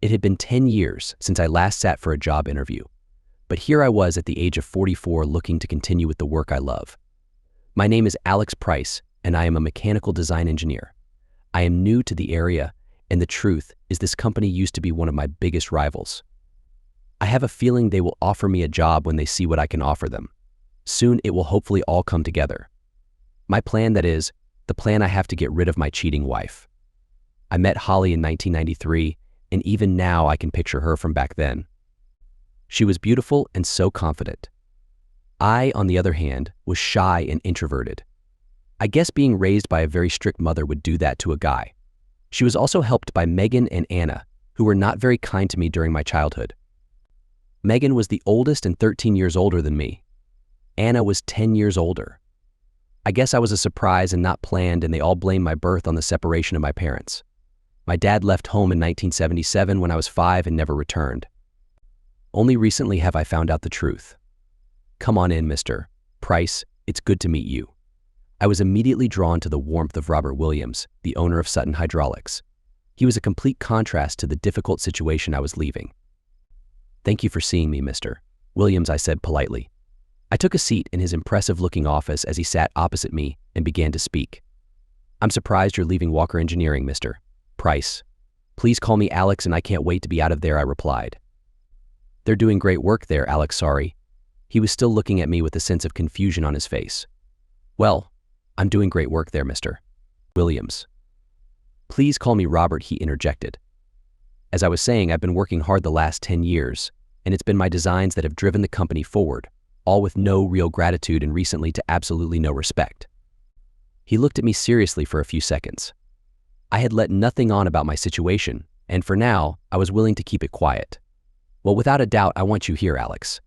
It had been 10 years since I last sat for a job interview, but here I was at the age of 44 looking to continue with the work I love. My name is Alex Price, and I am a mechanical design engineer. I am new to the area, and the truth is this company used to be one of my biggest rivals. I have a feeling they will offer me a job when they see what I can offer them. Soon it will hopefully all come together. My plan, that is, the plan I have to get rid of my cheating wife. I met Holly in 1993, and even now I can picture her from back then. She was beautiful and so confident. I, on the other hand, was shy and introverted. I guess being raised by a very strict mother would do that to a guy. She was also helped by Megan and Anna, who were not very kind to me during my childhood. Megan was the oldest and 13 years older than me. Anna was 10 years older. I guess I was a surprise and not planned, and they all blamed my birth on the separation of my parents. My dad left home in 1977 when I was 5 and never returned. Only recently have I found out the truth. Come on in, Mr. Price. It's good to meet you. I was immediately drawn to the warmth of Robert Williams, the owner of Sutton Hydraulics. He was a complete contrast to the difficult situation I was leaving. Thank you for seeing me, Mr. Williams, I said politely. I took a seat in his impressive-looking office as he sat opposite me and began to speak. I'm surprised you're leaving Walker Engineering, Mr. Price. Please call me Alex, and I can't wait to be out of there, I replied. They're doing great work there, Alex, sorry. He was still looking at me with a sense of confusion on his face. Well, I'm doing great work there, Mr. Williams. Please call me Robert, he interjected. As I was saying, I've been working hard the last 10 years, and it's been my designs that have driven the company forward, all with no real gratitude and recently to absolutely no respect. He looked at me seriously for a few seconds. I had let nothing on about my situation, and for now, I was willing to keep it quiet. Well, without a doubt, I want you here, Alex.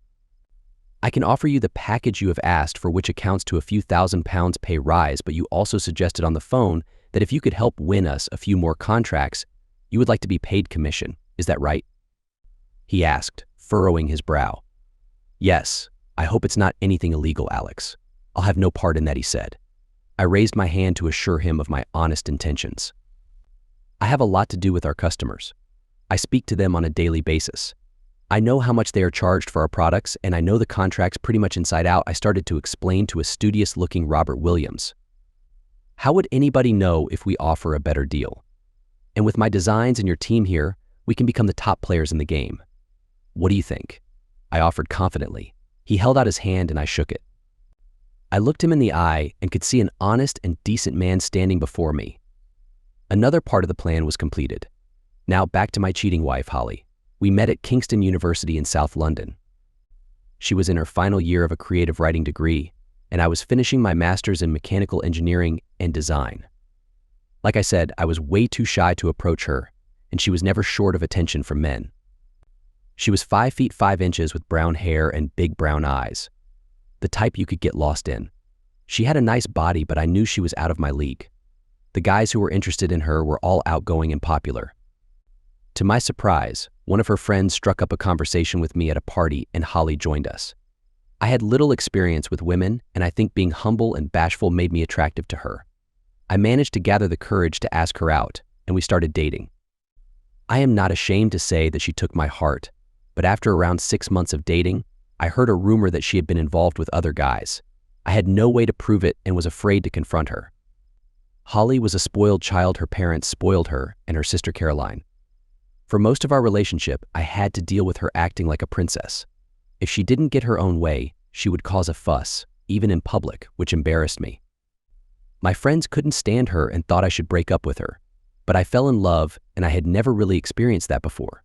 I can offer you the package you have asked for, which accounts to a few £1,000s pay rise, but you also suggested on the phone that if you could help win us a few more contracts, you would like to be paid commission. Is that right? He asked, furrowing his brow. Yes. I hope it's not anything illegal, Alex. I'll have no part in that, he said. I raised my hand to assure him of my honest intentions. I have a lot to do with our customers. I speak to them on a daily basis. I know how much they are charged for our products, and I know the contracts pretty much inside out, I started to explain to a studious-looking Robert Williams. How would anybody know if we offer a better deal? And with my designs and your team here, we can become the top players in the game. What do you think? I offered confidently. He held out his hand and I shook it. I looked him in the eye and could see an honest and decent man standing before me. Another part of the plan was completed. Now back to my cheating wife, Holly. We met at Kingston University in South London. She was in her final year of a creative writing degree, and I was finishing my master's in mechanical engineering and design. Like I said, I was way too shy to approach her, and she was never short of attention from men. She was 5 feet 5 inches with brown hair and big brown eyes, the type you could get lost in. She had a nice body, but I knew she was out of my league. The guys who were interested in her were all outgoing and popular. To my surprise, one of her friends struck up a conversation with me at a party and Holly joined us. I had little experience with women, and I think being humble and bashful made me attractive to her. I managed to gather the courage to ask her out, and we started dating. I am not ashamed to say that she took my heart, but after around 6 months of dating, I heard a rumor that she had been involved with other guys. I had no way to prove it and was afraid to confront her. Holly was a spoiled child. Her parents spoiled her and her sister Caroline. For most of our relationship, I had to deal with her acting like a princess. If she didn't get her own way, she would cause a fuss, even in public, which embarrassed me. My friends couldn't stand her and thought I should break up with her, but I fell in love and I had never really experienced that before.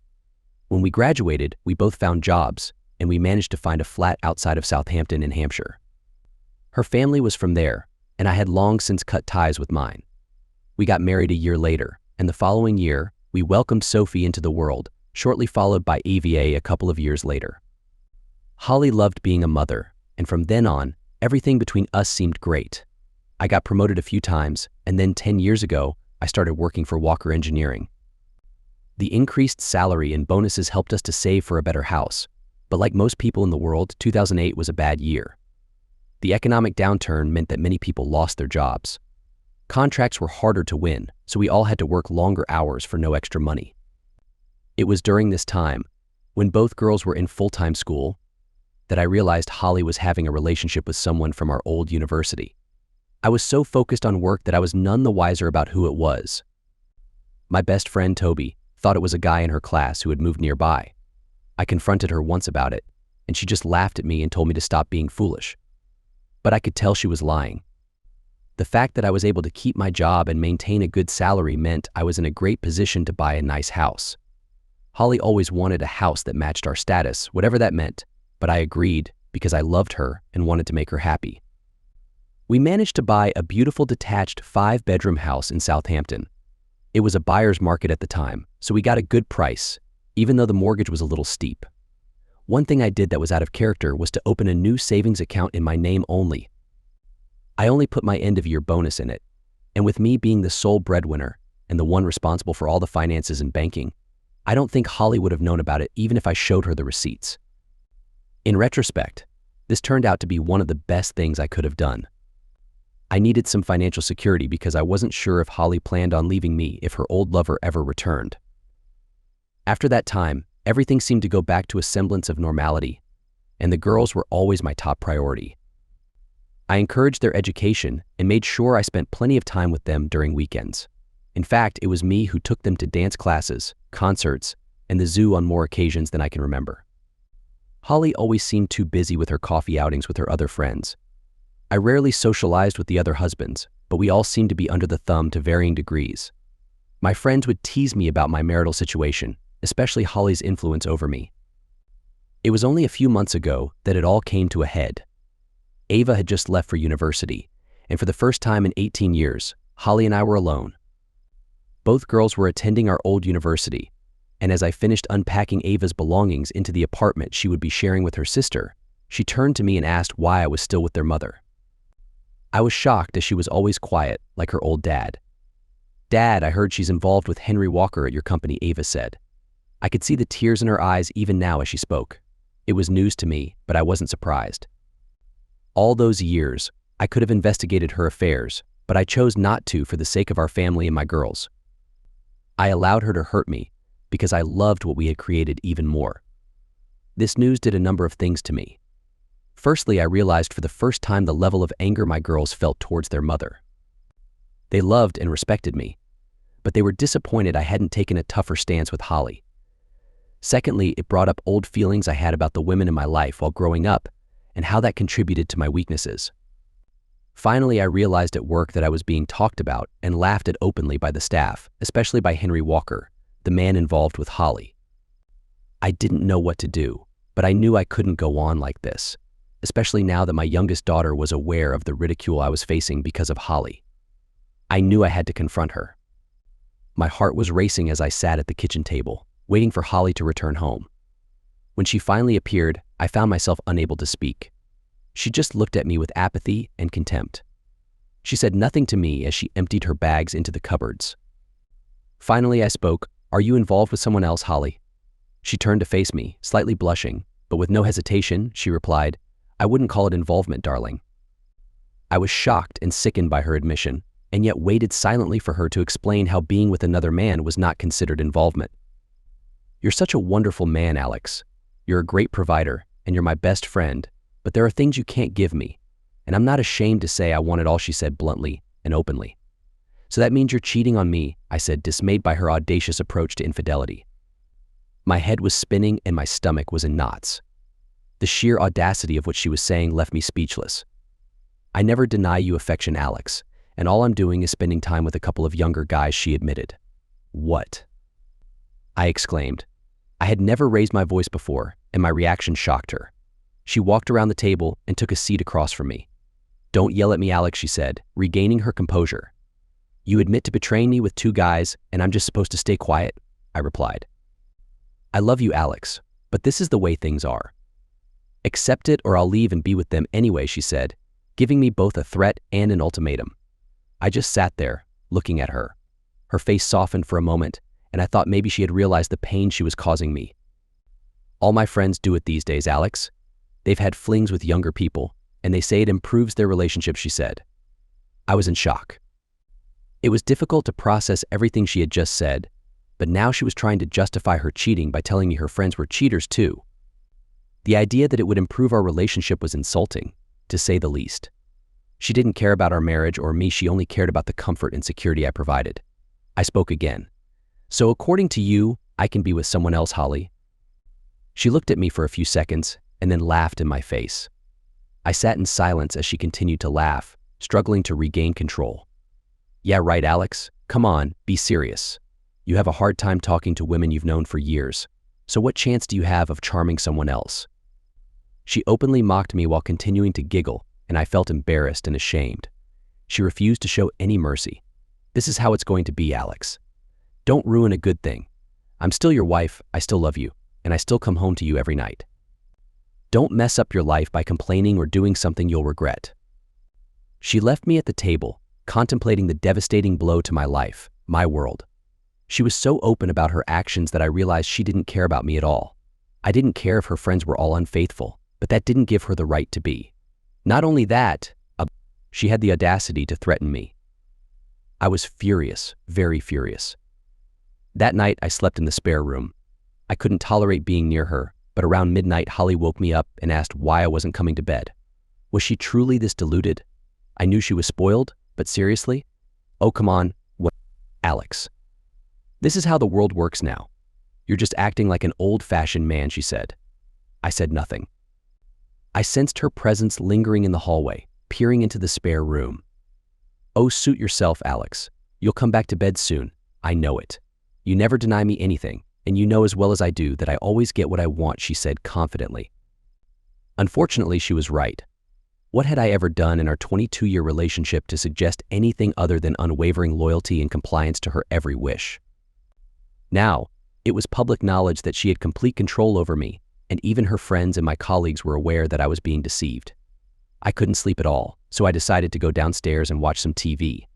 When we graduated, we both found jobs, and we managed to find a flat outside of Southampton in Hampshire. Her family was from there, and I had long since cut ties with mine. We got married a year later, and the following year, we welcomed Sophie into the world, shortly followed by Ava a couple of years later. Holly loved being a mother, and from then on, everything between us seemed great. I got promoted a few times, and then 10 years ago, I started working for Walker Engineering. The increased salary and bonuses helped us to save for a better house, but like most people in the world, 2008 was a bad year. The economic downturn meant that many people lost their jobs. Contracts were harder to win, so we all had to work longer hours for no extra money. It was during this time, when both girls were in full-time school, that I realized Holly was having a relationship with someone from our old university. I was so focused on work that I was none the wiser about who it was. My best friend, Toby, thought it was a guy in her class who had moved nearby. I confronted her once about it, and she just laughed at me and told me to stop being foolish. But I could tell she was lying. The fact that I was able to keep my job and maintain a good salary meant I was in a great position to buy a nice house. Holly always wanted a house that matched our status, whatever that meant, but I agreed because I loved her and wanted to make her happy. We managed to buy a beautiful detached 5-bedroom house in Southampton. It was a buyer's market at the time, so we got a good price, even though the mortgage was a little steep. One thing I did that was out of character was to open a new savings account in my name only. I only put my end-of-year bonus in it, and with me being the sole breadwinner and the one responsible for all the finances and banking, I don't think Holly would have known about it even if I showed her the receipts. In retrospect, this turned out to be one of the best things I could have done. I needed some financial security because I wasn't sure if Holly planned on leaving me if her old lover ever returned. After that time, everything seemed to go back to a semblance of normality, and the girls were always my top priority. I encouraged their education and made sure I spent plenty of time with them during weekends. In fact, it was me who took them to dance classes, concerts, and the zoo on more occasions than I can remember. Holly always seemed too busy with her coffee outings with her other friends. I rarely socialized with the other husbands, but we all seemed to be under the thumb to varying degrees. My friends would tease me about my marital situation, especially Holly's influence over me. It was only a few months ago that it all came to a head. Ava had just left for university, and for the first time in 18 years, Holly and I were alone. Both girls were attending our old university, and as I finished unpacking Ava's belongings into the apartment she would be sharing with her sister, she turned to me and asked why I was still with their mother. I was shocked as she was always quiet, like her old dad. "Dad, I heard she's involved with Henry Walker at your company," Ava said. I could see the tears in her eyes even now as she spoke. It was news to me, but I wasn't surprised. All those years, I could have investigated her affairs, but I chose not to for the sake of our family and my girls. I allowed her to hurt me because I loved what we had created even more. This news did a number of things to me. Firstly, I realized for the first time the level of anger my girls felt towards their mother. They loved and respected me, but they were disappointed I hadn't taken a tougher stance with Holly. Secondly, it brought up old feelings I had about the women in my life while growing up and how that contributed to my weaknesses. Finally, I realized at work that I was being talked about and laughed at openly by the staff, especially by Henry Walker, the man involved with Holly. I didn't know what to do, but I knew I couldn't go on like this, especially now that my youngest daughter was aware of the ridicule I was facing because of Holly. I knew I had to confront her. My heart was racing as I sat at the kitchen table, waiting for Holly to return home. When she finally appeared, I found myself unable to speak. She just looked at me with apathy and contempt. She said nothing to me as she emptied her bags into the cupboards. Finally, I spoke. "Are you involved with someone else, Holly?" She turned to face me, slightly blushing, but with no hesitation, she replied, "I wouldn't call it involvement, darling." I was shocked and sickened by her admission, and yet waited silently for her to explain how being with another man was not considered involvement. "You're such a wonderful man, Alex. You're a great provider, and you're my best friend, but there are things you can't give me, and I'm not ashamed to say I want it all," she said bluntly and openly. "So that means you're cheating on me," I said, dismayed by her audacious approach to infidelity. My head was spinning and my stomach was in knots. The sheer audacity of what she was saying left me speechless. "I never deny you affection, Alex, and all I'm doing is spending time with a couple of younger guys," she admitted. "What?" I exclaimed. I had never raised my voice before, and my reaction shocked her. She walked around the table and took a seat across from me. "Don't yell at me, Alex," she said, regaining her composure. "You admit to betraying me with 2 guys, and I'm just supposed to stay quiet?" I replied. "I love you, Alex, but this is the way things are." "Accept it or I'll leave and be with them anyway," she said, giving me both a threat and an ultimatum. I just sat there, looking at her. Her face softened for a moment, and I thought maybe she had realized the pain she was causing me. "All my friends do it these days, Alex. They've had flings with younger people, and they say it improves their relationship," she said. I was in shock. It was difficult to process everything she had just said, but now she was trying to justify her cheating by telling me her friends were cheaters too. The idea that it would improve our relationship was insulting, to say the least. She didn't care about our marriage or me, she only cared about the comfort and security I provided. I spoke again. So according to you, I can be with someone else, Holly? She looked at me for a few seconds and then laughed in my face. I sat in silence as she continued to laugh, struggling to regain control. Yeah, right, Alex. Come on, be serious. You have a hard time talking to women you've known for years. So what chance do you have of charming someone else? She openly mocked me while continuing to giggle, and I felt embarrassed and ashamed. She refused to show any mercy. This is how it's going to be, Alex. Don't ruin a good thing. I'm still your wife, I still love you, and I still come home to you every night. Don't mess up your life by complaining or doing something you'll regret. She left me at the table, contemplating the devastating blow to my life, my world. She was so open about her actions that I realized she didn't care about me at all. I didn't care if her friends were all unfaithful, but that didn't give her the right to be. Not only that, she had the audacity to threaten me. I was furious, very furious. That night, I slept in the spare room. I couldn't tolerate being near her, but around midnight, Holly woke me up and asked why I wasn't coming to bed. Was she truly this deluded? I knew she was spoiled, but seriously? Oh, come on, what? Alex. This is how the world works now. You're just acting like an old-fashioned man, she said. I said nothing. I sensed her presence lingering in the hallway, peering into the spare room. Oh, suit yourself, Alex. You'll come back to bed soon. I know it. You never deny me anything, and you know as well as I do that I always get what I want, she said confidently. Unfortunately, she was right. What had I ever done in our 22-year relationship to suggest anything other than unwavering loyalty and compliance to her every wish? Now, it was public knowledge that she had complete control over me, and even her friends and my colleagues were aware that I was being deceived. I couldn't sleep at all, so I decided to go downstairs and watch some TV.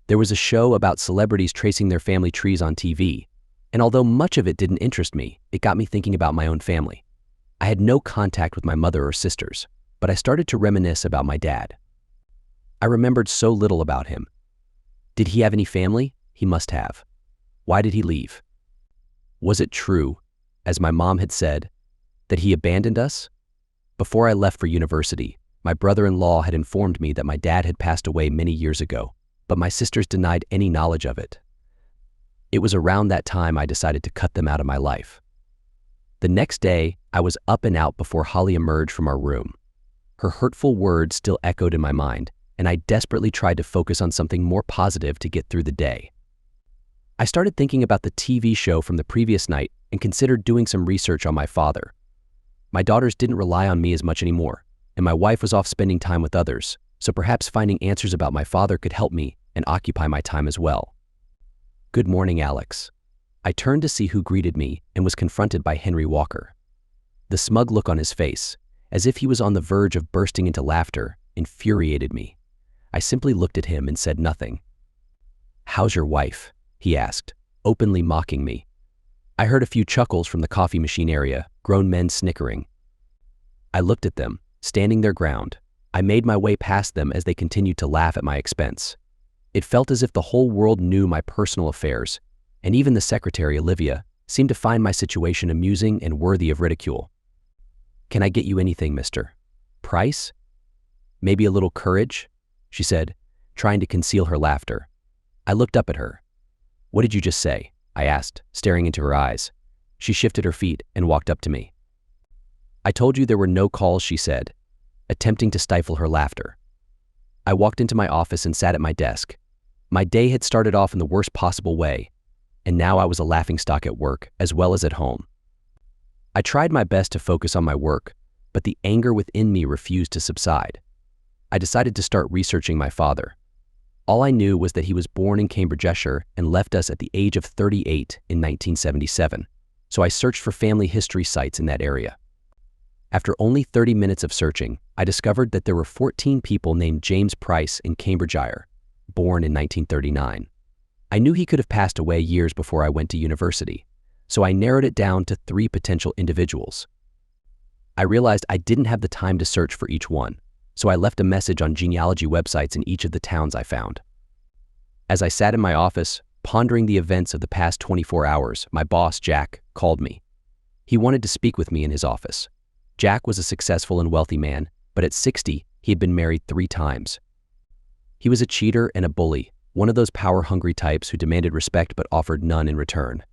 There was a show about celebrities tracing their family trees on TV, and although much of it didn't interest me, it got me thinking about my own family. I had no contact with my mother or sisters, but I started to reminisce about my dad. I remembered so little about him. Did he have any family? He must have. Why did he leave? Was it true, as my mom had said, that he abandoned us? Before I left for university, my brother-in-law had informed me that my dad had passed away many years ago, but my sisters denied any knowledge of it. It was around that time I decided to cut them out of my life. The next day, I was up and out before Holly emerged from our room. Her hurtful words still echoed in my mind, and I desperately tried to focus on something more positive to get through the day. I started thinking about the TV show from the previous night and considered doing some research on my father. My daughters didn't rely on me as much anymore, and my wife was off spending time with others, so perhaps finding answers about my father could help me and occupy my time as well. Good morning, Alex. I turned to see who greeted me and was confronted by Henry Walker. The smug look on his face, as if he was on the verge of bursting into laughter, infuriated me. I simply looked at him and said nothing. "How's your wife?" he asked, openly mocking me. I heard a few chuckles from the coffee machine area, grown men snickering. I looked at them, standing their ground. I made my way past them as they continued to laugh at my expense. It felt as if the whole world knew my personal affairs, and even the secretary, Olivia, seemed to find my situation amusing and worthy of ridicule. "Can I get you anything, Mr. Price? Maybe a little courage?" she said, trying to conceal her laughter. I looked up at her. "What did you just say?" I asked, staring into her eyes. She shifted her feet and walked up to me. "I told you there were no calls," she said, attempting to stifle her laughter. I walked into my office and sat at my desk. My day had started off in the worst possible way, and now I was a laughingstock at work as well as at home. I tried my best to focus on my work, but the anger within me refused to subside. I decided to start researching my father. All I knew was that he was born in Cambridgeshire and left us at the age of 38 in 1977, so I searched for family history sites in that area. After only 30 minutes of searching, I discovered that there were 14 people named James Price in Cambridgeshire, born in 1939. I knew he could have passed away years before I went to university, so I narrowed it down to 3 potential individuals. I realized I didn't have the time to search for each one, so I left a message on genealogy websites in each of the towns I found. As I sat in my office, Pondering the events of the past 24 hours, my boss, Jack, called me. He wanted to speak with me in his office. Jack was a successful and wealthy man, but at 60, he had been married 3 times. He was a cheater and a bully, one of those power-hungry types who demanded respect but offered none in return.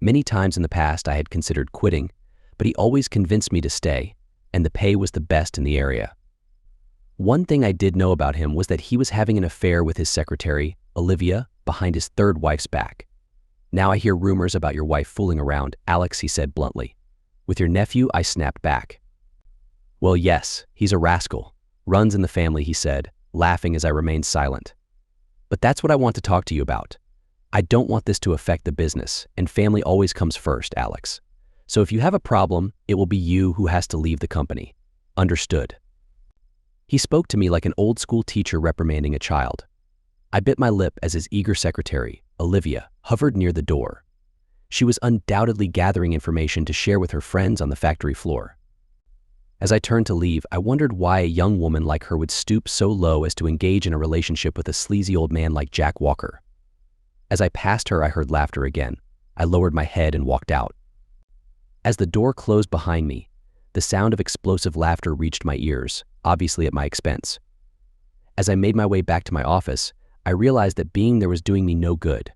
Many times in the past I had considered quitting, but he always convinced me to stay, and the pay was the best in the area. One thing I did know about him was that he was having an affair with his secretary, Olivia, behind his 3rd wife's back. "Now I hear rumors about your wife fooling around, Alex," he said bluntly. "With your nephew," I snapped back. "Well, yes, he's a rascal. Runs in the family," he said, laughing as I remained silent. "But that's what I want to talk to you about. I don't want this to affect the business, and family always comes first, Alex. So if you have a problem, it will be you who has to leave the company. Understood?" He spoke to me like an old-school teacher reprimanding a child. I bit my lip as his eager secretary, Olivia, hovered near the door. She was undoubtedly gathering information to share with her friends on the factory floor. As I turned to leave, I wondered why a young woman like her would stoop so low as to engage in a relationship with a sleazy old man like Jack Walker. As I passed her, I heard laughter again. I lowered my head and walked out. As the door closed behind me, the sound of explosive laughter reached my ears, obviously at my expense. As I made my way back to my office, I realized that being there was doing me no good.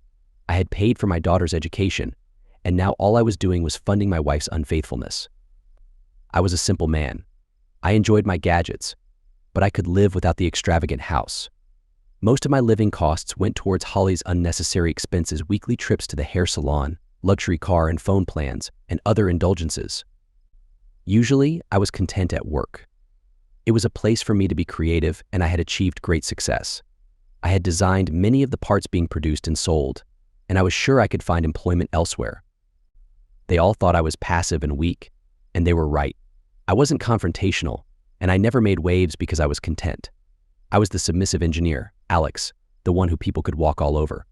I had paid for my daughter's education, and now all I was doing was funding my wife's unfaithfulness. I was a simple man. I enjoyed my gadgets, but I could live without the extravagant house. Most of my living costs went towards Holly's unnecessary expenses, weekly trips to the hair salon, luxury car and phone plans, and other indulgences. Usually, I was content at work. It was a place for me to be creative, and I had achieved great success. I had designed many of the parts being produced and sold, and I was sure I could find employment elsewhere. They all thought I was passive and weak, and they were right. I wasn't confrontational, and I never made waves because I was content. I was the submissive engineer, Alex, the one who people could walk all over.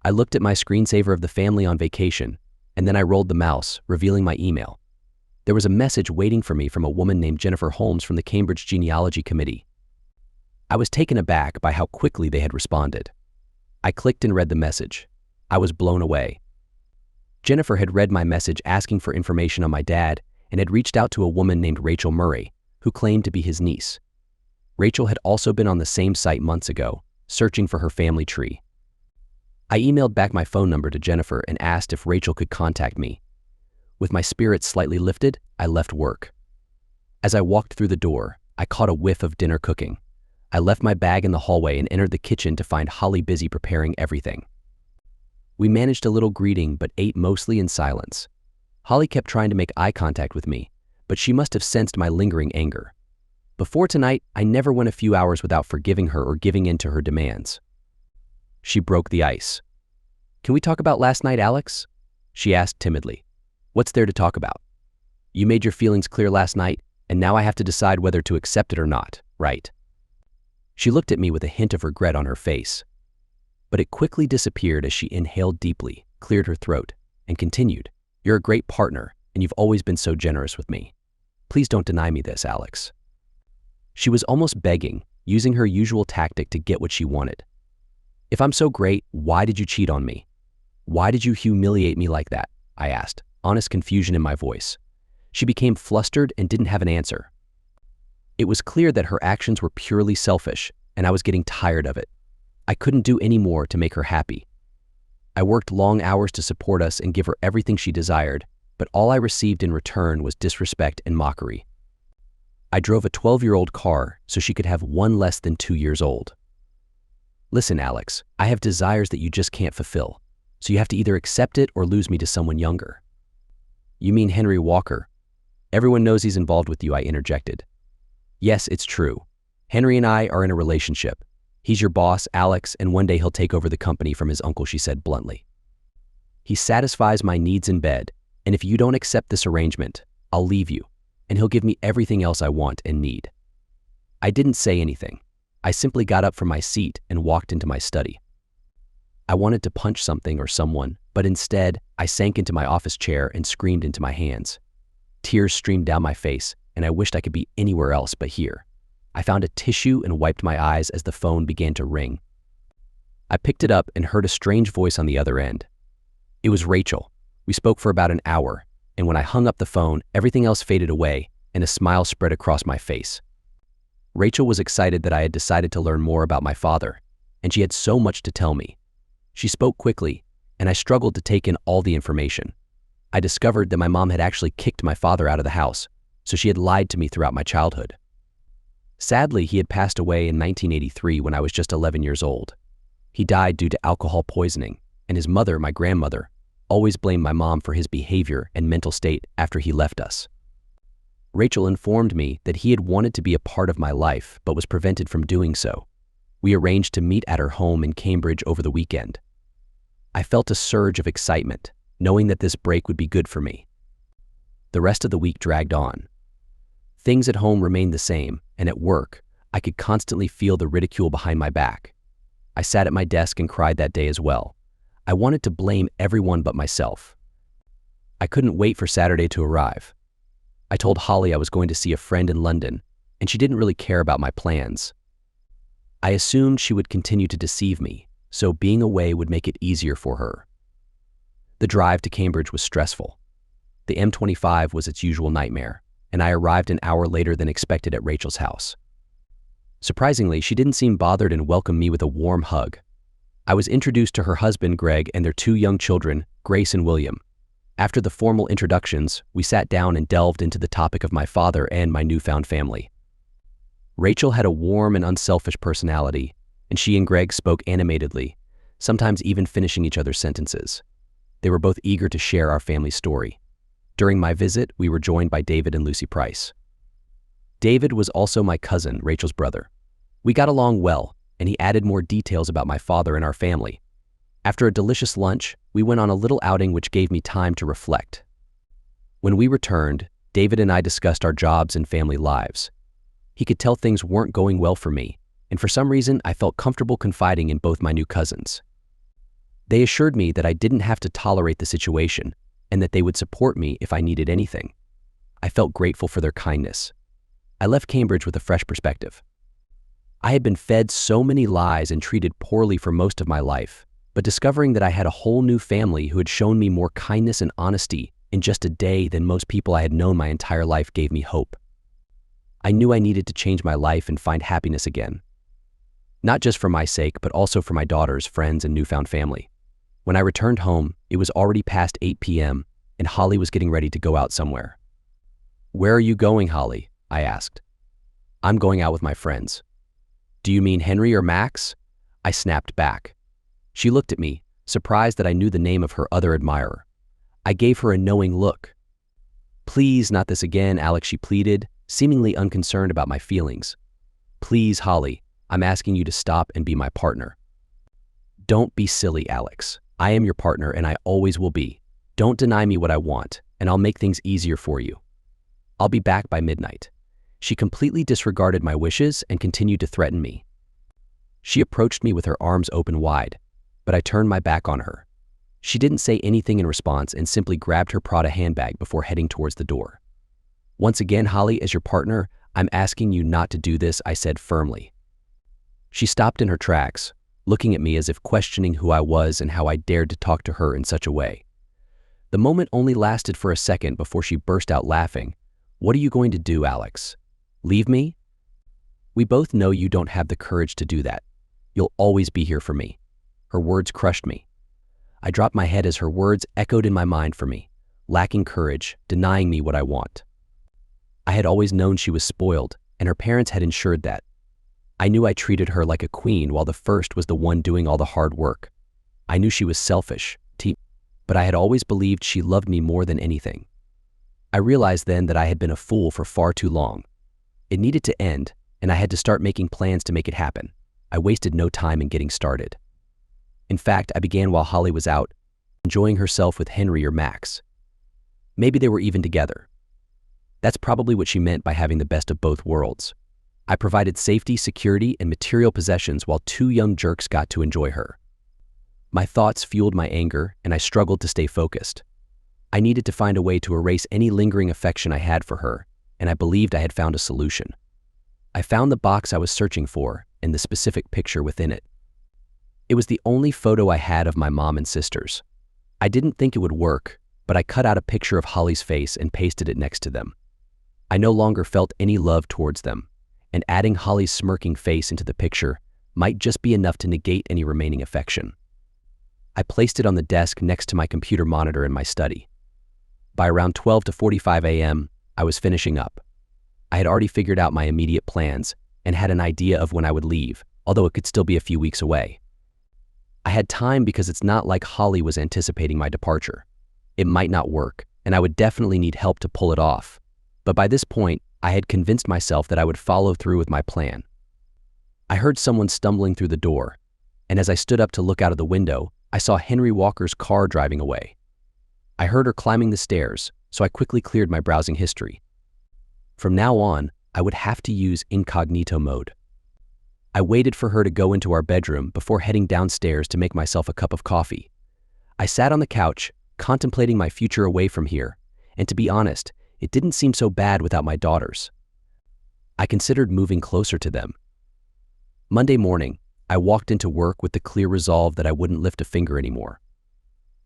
I looked at my screensaver of the family on vacation, and then I rolled the mouse, revealing my email. There was a message waiting for me from a woman named Jennifer Holmes from the Cambridge Genealogy Committee. I was taken aback by how quickly they had responded. I clicked and read the message. I was blown away. Jennifer had read my message asking for information on my dad and had reached out to a woman named Rachel Murray, who claimed to be his niece. Rachel had also been on the same site months ago, searching for her family tree. I emailed back my phone number to Jennifer and asked if Rachel could contact me. With my spirits slightly lifted, I left work. As I walked through the door, I caught a whiff of dinner cooking. I left my bag in the hallway and entered the kitchen to find Holly busy preparing everything. We managed a little greeting but ate mostly in silence. Holly kept trying to make eye contact with me, but she must have sensed my lingering anger. Before tonight, I never went a few hours without forgiving her or giving in to her demands. She broke the ice. "Can we talk about last night, Alex?" she asked timidly. "What's there to talk about? You made your feelings clear last night, and now I have to decide whether to accept it or not, right?" She looked at me with a hint of regret on her face, but it quickly disappeared as she inhaled deeply, cleared her throat, and continued, "You're a great partner, and you've always been so generous with me. Please don't deny me this, Alex." She was almost begging, using her usual tactic to get what she wanted. "If I'm so great, why did you cheat on me? Why did you humiliate me like that?" I asked, honest confusion in my voice. She became flustered and didn't have an answer. It was clear that her actions were purely selfish, and I was getting tired of it. I couldn't do any more to make her happy. I worked long hours to support us and give her everything she desired, but all I received in return was disrespect and mockery. I drove a 12-year-old car so she could have one less than 2 years old. "Listen, Alex, I have desires that you just can't fulfill, so you have to either accept it or lose me to someone younger." "You mean Henry Walker? Everyone knows he's involved with you," I interjected. "Yes, it's true. Henry and I are in a relationship. He's your boss, Alex, and one day he'll take over the company from his uncle," she said bluntly. "He satisfies my needs in bed, and if you don't accept this arrangement, I'll leave you, and he'll give me everything else I want and need." I didn't say anything. I simply got up from my seat and walked into my study. I wanted to punch something or someone, but instead, I sank into my office chair and screamed into my hands. Tears streamed down my face, and I wished I could be anywhere else but here. I found a tissue and wiped my eyes as the phone began to ring. I picked it up and heard a strange voice on the other end. It was Rachel. We spoke for about an hour, and when I hung up the phone, everything else faded away and a smile spread across my face. Rachel was excited that I had decided to learn more about my father, and she had so much to tell me. She spoke quickly, and I struggled to take in all the information. I discovered that my mom had actually kicked my father out of the house, so she had lied to me throughout my childhood. Sadly, he had passed away in 1983 when I was just 11 years old. He died due to alcohol poisoning, and his mother, my grandmother, always blamed my mom for his behavior and mental state after he left us. Rachel informed me that he had wanted to be a part of my life but was prevented from doing so. We arranged to meet at her home in Cambridge over the weekend. I felt a surge of excitement, knowing that this break would be good for me. The rest of the week dragged on. Things at home remained the same, and at work, I could constantly feel the ridicule behind my back. I sat at my desk and cried that day as well. I wanted to blame everyone but myself. I couldn't wait for Saturday to arrive. I told Holly I was going to see a friend in London, and she didn't really care about my plans. I assumed she would continue to deceive me, so being away would make it easier for her. The drive to Cambridge was stressful. The M25 was its usual nightmare, and I arrived an hour later than expected at Rachel's house. Surprisingly, she didn't seem bothered and welcomed me with a warm hug. I was introduced to her husband, Greg, and their 2 young children, Grace and William. After the formal introductions, we sat down and delved into the topic of my father and my newfound family. Rachel had a warm and unselfish personality, and she and Greg spoke animatedly, sometimes even finishing each other's sentences. They were both eager to share our family story. During my visit, we were joined by David and Lucy Price. David was also my cousin, Rachel's brother. We got along well, and he added more details about my father and our family. After a delicious lunch, we went on a little outing which gave me time to reflect. When we returned, David and I discussed our jobs and family lives. He could tell things weren't going well for me, and for some reason I felt comfortable confiding in both my new cousins. They assured me that I didn't have to tolerate the situation, and that they would support me if I needed anything. I felt grateful for their kindness. I left Cambridge with a fresh perspective. I had been fed so many lies and treated poorly for most of my life, but discovering that I had a whole new family who had shown me more kindness and honesty in just a day than most people I had known my entire life gave me hope. I knew I needed to change my life and find happiness again. Not just for my sake, but also for my daughters, friends, and newfound family. When I returned home, it was already past 8 p.m., and Holly was getting ready to go out somewhere. "Where are you going, Holly?" I asked. "I'm going out with my friends." "Do you mean Henry or Max?" I snapped back. She looked at me, surprised that I knew the name of her other admirer. I gave her a knowing look. "Please, not this again, Alex," she pleaded, seemingly unconcerned about my feelings. "Please, Holly, I'm asking you to stop and be my partner." "Don't be silly, Alex. I am your partner and I always will be. Don't deny me what I want, and I'll make things easier for you. I'll be back by midnight." She completely disregarded my wishes and continued to threaten me. She approached me with her arms open wide, but I turned my back on her. She didn't say anything in response and simply grabbed her Prada handbag before heading towards the door. "Once again, Holly, as your partner, I'm asking you not to do this," I said firmly. She stopped in her tracks, looking at me as if questioning who I was and how I dared to talk to her in such a way. The moment only lasted for a second before she burst out laughing. "What are you going to do, Alex? Leave me? We both know you don't have the courage to do that. You'll always be here for me." Her words crushed me. I dropped my head as her words echoed in my mind for me, lacking courage, denying me what I want. I had always known she was spoiled, and her parents had ensured that. I knew I treated her like a queen while the first was the one doing all the hard work. I knew she was selfish, but I had always believed she loved me more than anything. I realized then that I had been a fool for far too long. It needed to end, and I had to start making plans to make it happen. I wasted no time in getting started. In fact, I began while Holly was out, enjoying herself with Henry or Max. Maybe they were even together. That's probably what she meant by having the best of both worlds. I provided safety, security, and material possessions while 2 young jerks got to enjoy her. My thoughts fueled my anger, and I struggled to stay focused. I needed to find a way to erase any lingering affection I had for her, and I believed I had found a solution. I found the box I was searching for and the specific picture within it. It was the only photo I had of my mom and sisters. I didn't think it would work, but I cut out a picture of Holly's face and pasted it next to them. I no longer felt any love towards them, and adding Holly's smirking face into the picture might just be enough to negate any remaining affection. I placed it on the desk next to my computer monitor in my study. By around 12:45 a.m., I was finishing up. I had already figured out my immediate plans and had an idea of when I would leave, although it could still be a few weeks away. I had time because it's not like Holly was anticipating my departure. It might not work, and I would definitely need help to pull it off. But by this point, I had convinced myself that I would follow through with my plan. I heard someone stumbling through the door, and as I stood up to look out of the window, I saw Henry Walker's car driving away. I heard her climbing the stairs, so I quickly cleared my browsing history. From now on, I would have to use incognito mode. I waited for her to go into our bedroom before heading downstairs to make myself a cup of coffee. I sat on the couch, contemplating my future away from here, and to be honest, it didn't seem so bad without my daughters. I considered moving closer to them. Monday morning, I walked into work with the clear resolve that I wouldn't lift a finger anymore.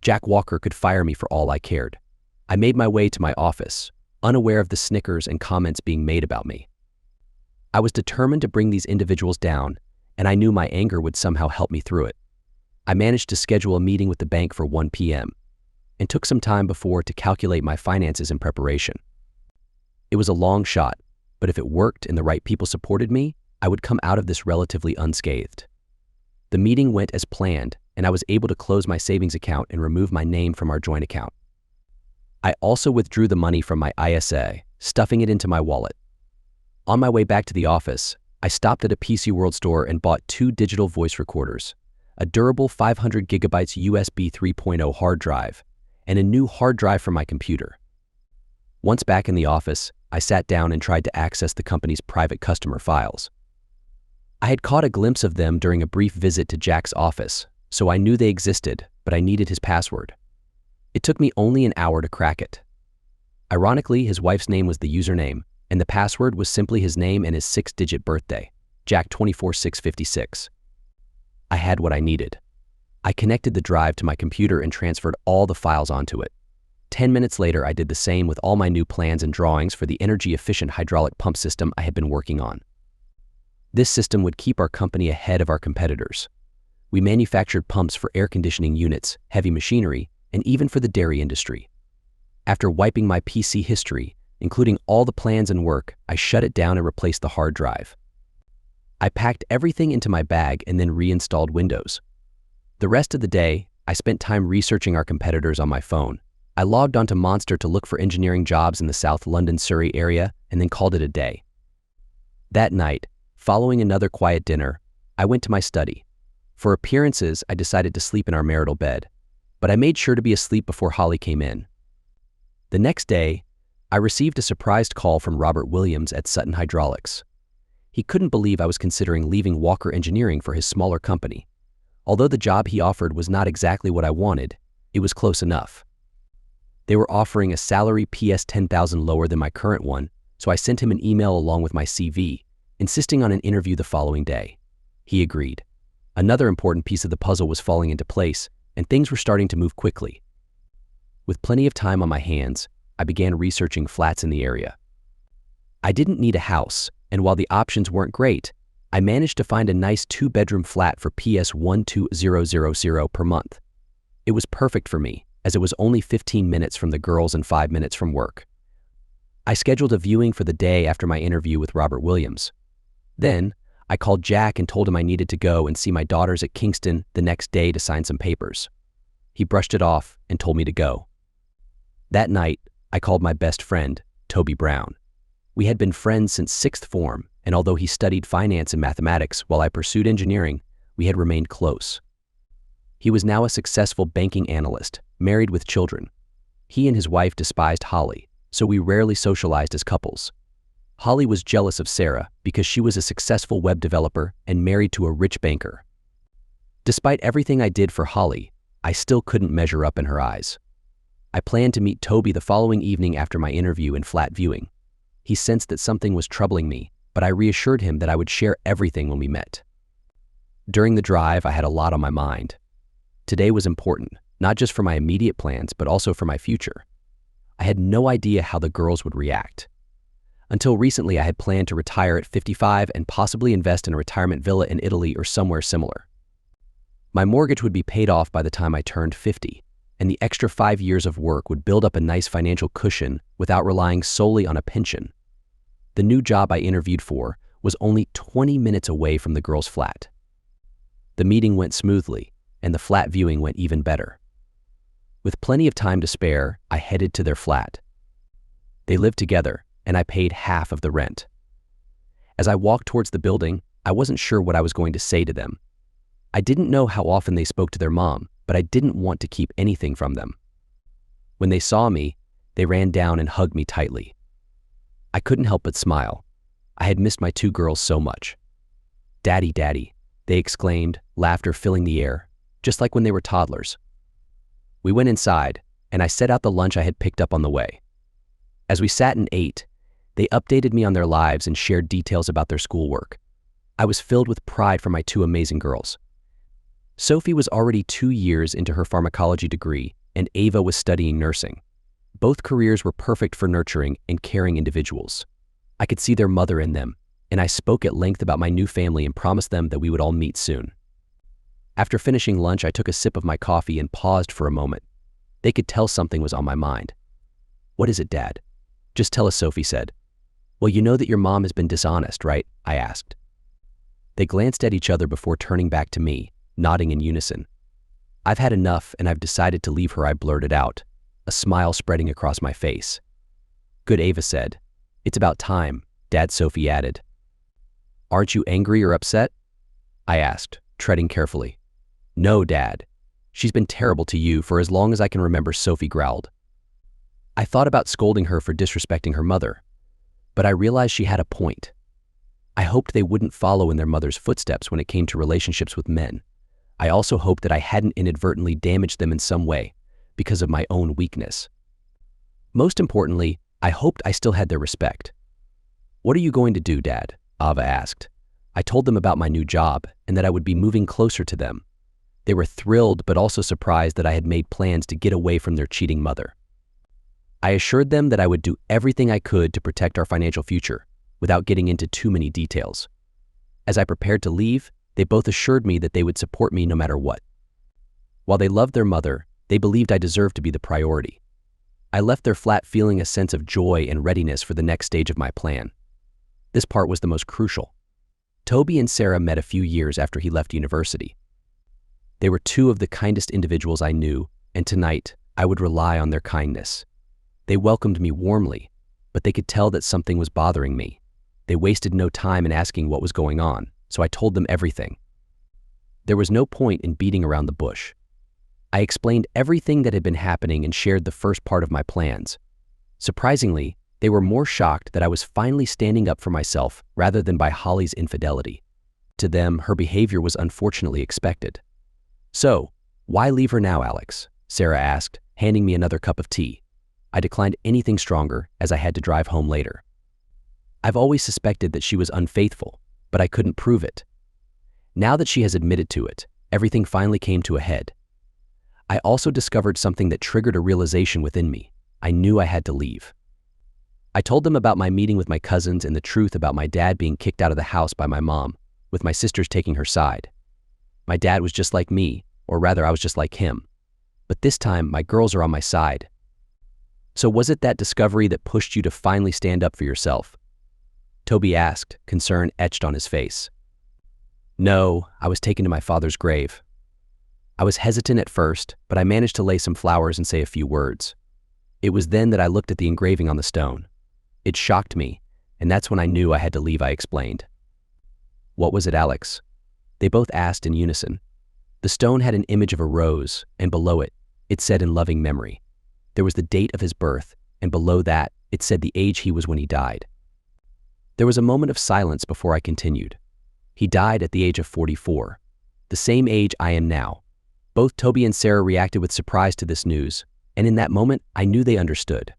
Jack Walker could fire me for all I cared. I made my way to my office, unaware of the snickers and comments being made about me. I was determined to bring these individuals down, and I knew my anger would somehow help me through it. I managed to schedule a meeting with the bank for 1 p.m. and took some time before to calculate my finances in preparation. It was a long shot, but if it worked and the right people supported me, I would come out of this relatively unscathed. The meeting went as planned, and I was able to close my savings account and remove my name from our joint account. I also withdrew the money from my ISA, stuffing it into my wallet. On my way back to the office, I stopped at a PC World store and bought 2 digital voice recorders, a durable 500 gigabytes USB 3.0 hard drive, and a new hard drive for my computer. Once back in the office, I sat down and tried to access the company's private customer files. I had caught a glimpse of them during a brief visit to Jack's office, so I knew they existed, but I needed his password. It took me only an hour to crack it. Ironically, his wife's name was the username, and the password was simply his name and his 6-digit birthday, Jack 24656. I had what I needed. I connected the drive to my computer and transferred all the files onto it. 10 minutes later, I did the same with all my new plans and drawings for the energy-efficient hydraulic pump system I had been working on. This system would keep our company ahead of our competitors. We manufactured pumps for air conditioning units, heavy machinery, and even for the dairy industry. After wiping my PC history, including all the plans and work, I shut it down and replaced the hard drive. I packed everything into my bag and then reinstalled Windows. The rest of the day, I spent time researching our competitors on my phone. I logged onto Monster to look for engineering jobs in the South London, Surrey area and then called it a day. That night, following another quiet dinner, I went to my study. For appearances, I decided to sleep in our marital bed, but I made sure to be asleep before Holly came in. The next day, I received a surprised call from Robert Williams at Sutton Hydraulics. He couldn't believe I was considering leaving Walker Engineering for his smaller company. Although the job he offered was not exactly what I wanted, it was close enough. They were offering a salary PS 10,000 lower than my current one, so I sent him an email along with my CV, insisting on an interview the following day. He agreed. Another important piece of the puzzle was falling into place, and things were starting to move quickly. With plenty of time on my hands, I began researching flats in the area. I didn't need a house, and while the options weren't great, I managed to find a nice 2-bedroom flat for PS 12000 per month. It was perfect for me, as it was only 15 minutes from the girls and 5 minutes from work. I scheduled a viewing for the day after my interview with Robert Williams. Then, I called Jack and told him I needed to go and see my daughters at Kingston the next day to sign some papers. He brushed it off and told me to go. That night, I called my best friend, Toby Brown. We had been friends since 6th form, and although he studied finance and mathematics while I pursued engineering, we had remained close. He was now a successful banking analyst, married with children. He and his wife despised Holly, so we rarely socialized as couples. Holly was jealous of Sarah because she was a successful web developer and married to a rich banker. Despite everything I did for Holly, I still couldn't measure up in her eyes. I planned to meet Toby the following evening after my interview and flat viewing. He sensed that something was troubling me, but I reassured him that I would share everything when we met. During the drive, I had a lot on my mind. Today was important, not just for my immediate plans, but also for my future. I had no idea how the girls would react. Until recently, I had planned to retire at 55 and possibly invest in a retirement villa in Italy or somewhere similar. My mortgage would be paid off by the time I turned 50, and the extra 5 years of work would build up a nice financial cushion without relying solely on a pension. The new job I interviewed for was only 20 minutes away from the girls' flat. The meeting went smoothly, and the flat viewing went even better. With plenty of time to spare, I headed to their flat. They lived together, and I paid half of the rent. As I walked towards the building, I wasn't sure what I was going to say to them. I didn't know how often they spoke to their mom, but I didn't want to keep anything from them. When they saw me, they ran down and hugged me tightly. I couldn't help but smile. I had missed my 2 girls so much. "Daddy, Daddy," they exclaimed, laughter filling the air, just like when they were toddlers. We went inside, and I set out the lunch I had picked up on the way. As we sat and ate, they updated me on their lives and shared details about their schoolwork. I was filled with pride for my 2 amazing girls. Sophie was already 2 years into her pharmacology degree, and Ava was studying nursing. Both careers were perfect for nurturing and caring individuals. I could see their mother in them, and I spoke at length about my new family and promised them that we would all meet soon. After finishing lunch, I took a sip of my coffee and paused for a moment. They could tell something was on my mind. "What is it, Dad?" "Just tell us," Sophie said. "Well, you know that your mom has been dishonest, right?" I asked. They glanced at each other before turning back to me, nodding in unison. "I've had enough, and I've decided to leave her," I blurted out, a smile spreading across my face. "Good," Ava said. "It's about time," Dad, Sophie added. "Aren't you angry or upset?" I asked, treading carefully. "No, Dad. She's been terrible to you for as long as I can remember," Sophie growled. I thought about scolding her for disrespecting her mother, but I realized she had a point. I hoped they wouldn't follow in their mother's footsteps when it came to relationships with men. I also hoped that I hadn't inadvertently damaged them in some way because of my own weakness. Most importantly, I hoped I still had their respect. "What are you going to do, Dad?" Ava asked. I told them about my new job and that I would be moving closer to them. They were thrilled but also surprised that I had made plans to get away from their cheating mother. I assured them that I would do everything I could to protect our financial future, without getting into too many details. As I prepared to leave, they both assured me that they would support me no matter what. While they loved their mother, they believed I deserved to be the priority. I left their flat feeling a sense of joy and readiness for the next stage of my plan. This part was the most crucial. Toby and Sarah met a few years after he left university. They were 2 of the kindest individuals I knew, and tonight I would rely on their kindness. They welcomed me warmly, but they could tell that something was bothering me. They wasted no time in asking what was going on, so I told them everything. There was no point in beating around the bush. I explained everything that had been happening and shared the first part of my plans. Surprisingly, they were more shocked that I was finally standing up for myself rather than by Holly's infidelity. To them, her behavior was unfortunately expected. "So, why leave her now, Alex?" Sarah asked, handing me another cup of tea. I declined anything stronger as I had to drive home later. I've always suspected that she was unfaithful, but I couldn't prove it. Now that she has admitted to it, everything finally came to a head. I also discovered something that triggered a realization within me. I knew I had to leave. I told them about my meeting with my cousins and the truth about my dad being kicked out of the house by my mom, with my sisters taking her side. My dad was just like me, or rather I was just like him. But this time, my girls are on my side. "So was it that discovery that pushed you to finally stand up for yourself?" Toby asked, concern etched on his face. "No, I was taken to my father's grave. I was hesitant at first, but I managed to lay some flowers and say a few words. It was then that I looked at the engraving on the stone. It shocked me, and that's when I knew I had to leave," I explained. "What was it, Alex?" They both asked in unison. The stone had an image of a rose, and below it, it said in loving memory. There was the date of his birth, and below that, it said the age he was when he died. There was a moment of silence before I continued. He died at the age of 44, the same age I am now. Both Toby and Sarah reacted with surprise to this news, and in that moment, I knew they understood.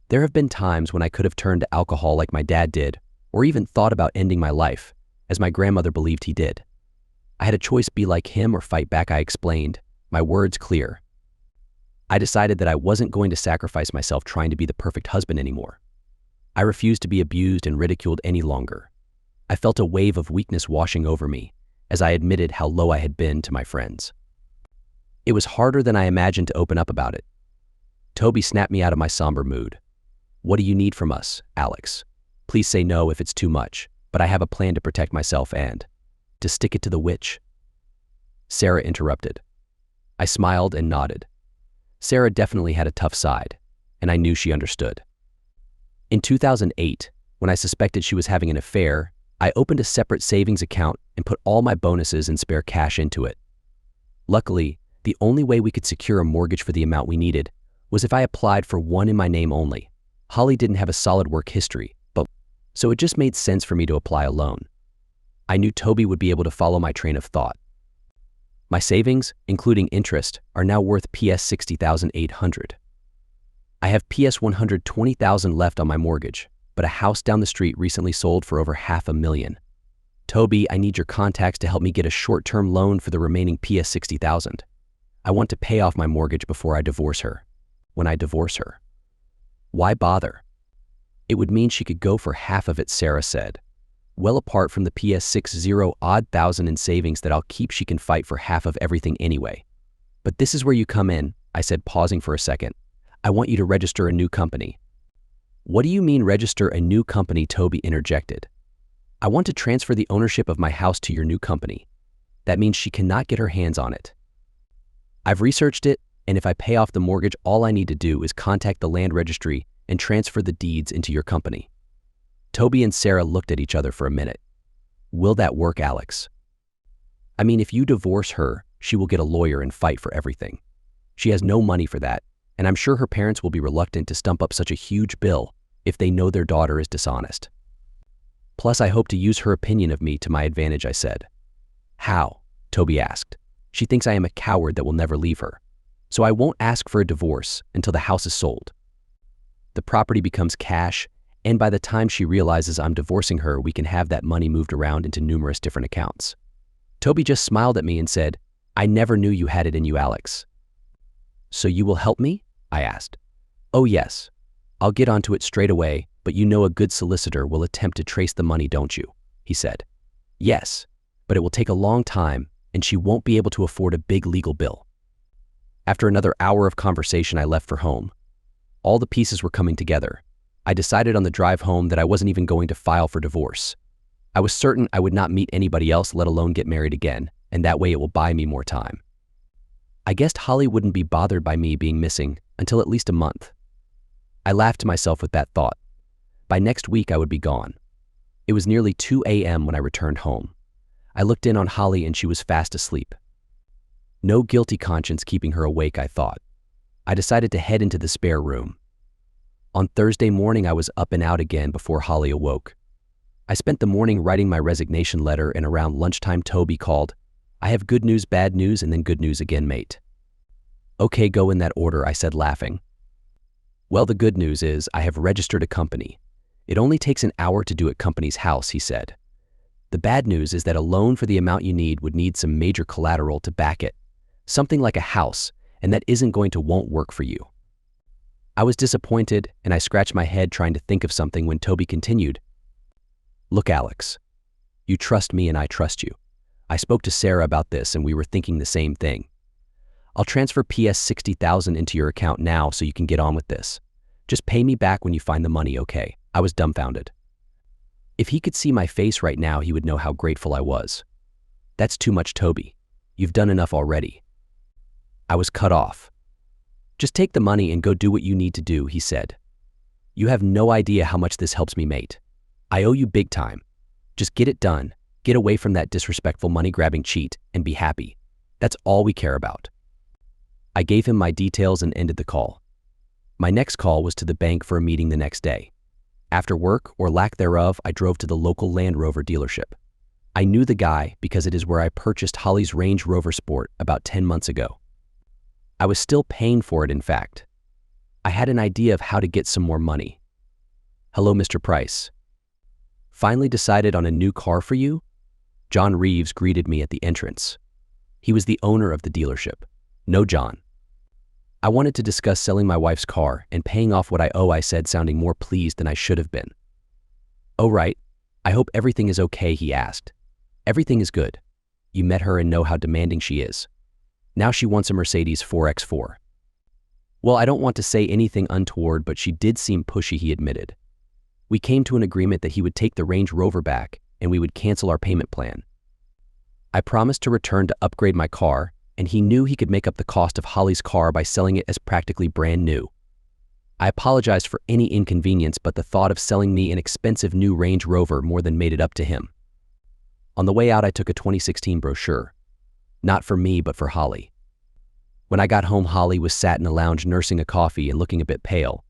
There have been times when I could have turned to alcohol like my dad did, or even thought about ending my life, as my grandmother believed he did. I had a choice: be like him or fight back, I explained, my words clear. I decided that I wasn't going to sacrifice myself trying to be the perfect husband anymore. I refused to be abused and ridiculed any longer. I felt a wave of weakness washing over me as I admitted how low I had been to my friends. It was harder than I imagined to open up about it. Toby snapped me out of my somber mood. "What do you need from us, Alex? Please say no if it's too much, but I have a plan to protect myself and to stick it to the witch." Sarah interrupted. I smiled and nodded. Sarah definitely had a tough side, and I knew she understood. In 2008, when I suspected she was having an affair, I opened a separate savings account and put all my bonuses and spare cash into it. Luckily, the only way we could secure a mortgage for the amount we needed was if I applied for one in my name only. Holly didn't have a solid work history, so it just made sense for me to apply a loan. I knew Toby would be able to follow my train of thought. My savings, including interest, are now worth PS $60,800. I have PS $120,000 left on my mortgage, but a house down the street recently sold for over $500,000. Toby, I need your contacts to help me get a short-term loan for the remaining PS $60,000. I want to pay off my mortgage before I divorce her. When I divorce her. Why bother? It would mean she could go for half of it, Sarah said. Well, apart from the PS $60,000 in savings that I'll keep, she can fight for half of everything anyway. But this is where you come in, I said, pausing for a second. I want you to register a new company. What do you mean register a new company? Toby interjected. I want to transfer the ownership of my house to your new company. That means she cannot get her hands on it. I've researched it, and if I pay off the mortgage, all I need to do is contact the land registry and transfer the deeds into your company. Toby and Sarah looked at each other for a minute. Will that work, Alex? I mean, if you divorce her, she will get a lawyer and fight for everything. She has no money for that, and I'm sure her parents will be reluctant to stump up such a huge bill if they know their daughter is dishonest. Plus, I hope to use her opinion of me to my advantage, I said. How? Toby asked. She thinks I am a coward that will never leave her. So I won't ask for a divorce until the house is sold. The property becomes cash, and by the time she realizes I'm divorcing her, we can have that money moved around into numerous different accounts. Toby just smiled at me and said, I never knew you had it in you, Alex. So you will help me? I asked. Oh yes. I'll get onto it straight away, but you know a good solicitor will attempt to trace the money, don't you? He said. Yes, but it will take a long time, and she won't be able to afford a big legal bill. After another hour of conversation, I left for home. All the pieces were coming together. I decided on the drive home that I wasn't even going to file for divorce. I was certain I would not meet anybody else, let alone get married again, and that way it will buy me more time. I guessed Holly wouldn't be bothered by me being missing until at least a month. I laughed to myself with that thought. By next week, I would be gone. It was nearly 2 a.m. when I returned home. I looked in on Holly and she was fast asleep. No guilty conscience keeping her awake, I thought. I decided to head into the spare room. On Thursday morning, I was up and out again before Holly awoke. I spent the morning writing my resignation letter, and around lunchtime, Toby called. I have good news, bad news, and then good news again, mate. Okay, go in that order, I said, laughing. Well, the good news is I have registered a company. It only takes an hour to do at company's house, he said. The bad news is that a loan for the amount you need would need some major collateral to back it. Something like a house, and that won't work for you. I was disappointed, and I scratched my head trying to think of something when Toby continued. Look, Alex, you trust me and I trust you. I spoke to Sarah about this and we were thinking the same thing. I'll transfer PS $60,000 into your account now so you can get on with this. Just pay me back when you find the money, okay? I was dumbfounded. If he could see my face right now, he would know how grateful I was. That's too much, Toby. You've done enough already. I was cut off. Just take the money and go do what you need to do, he said. You have no idea how much this helps me, mate. I owe you big time. Just get it done, get away from that disrespectful money-grabbing cheat, and be happy. That's all we care about. I gave him my details and ended the call. My next call was to the bank for a meeting the next day. After work, or lack thereof, I drove to the local Land Rover dealership. I knew the guy because it is where I purchased Holly's Range Rover Sport about 10 months ago. I was still paying for it, in fact. I had an idea of how to get some more money. Hello, Mr. Price. Finally decided on a new car for you? John Reeves greeted me at the entrance. He was the owner of the dealership. No, John. I wanted to discuss selling my wife's car and paying off what I owe, I said, sounding more pleased than I should have been. Oh, right. I hope everything is okay, he asked. Everything is good. You met her and know how demanding she is. Now she wants a Mercedes 4x4. Well, I don't want to say anything untoward, but she did seem pushy, he admitted. We came to an agreement that he would take the Range Rover back and we would cancel our payment plan. I promised to return to upgrade my car, and he knew he could make up the cost of Holly's car by selling it as practically brand new. I apologized for any inconvenience, but the thought of selling me an expensive new Range Rover more than made it up to him. On the way out, I took a 2016 brochure. Not for me, but for Holly. When I got home, Holly was sat in a lounge nursing a coffee and looking a bit pale.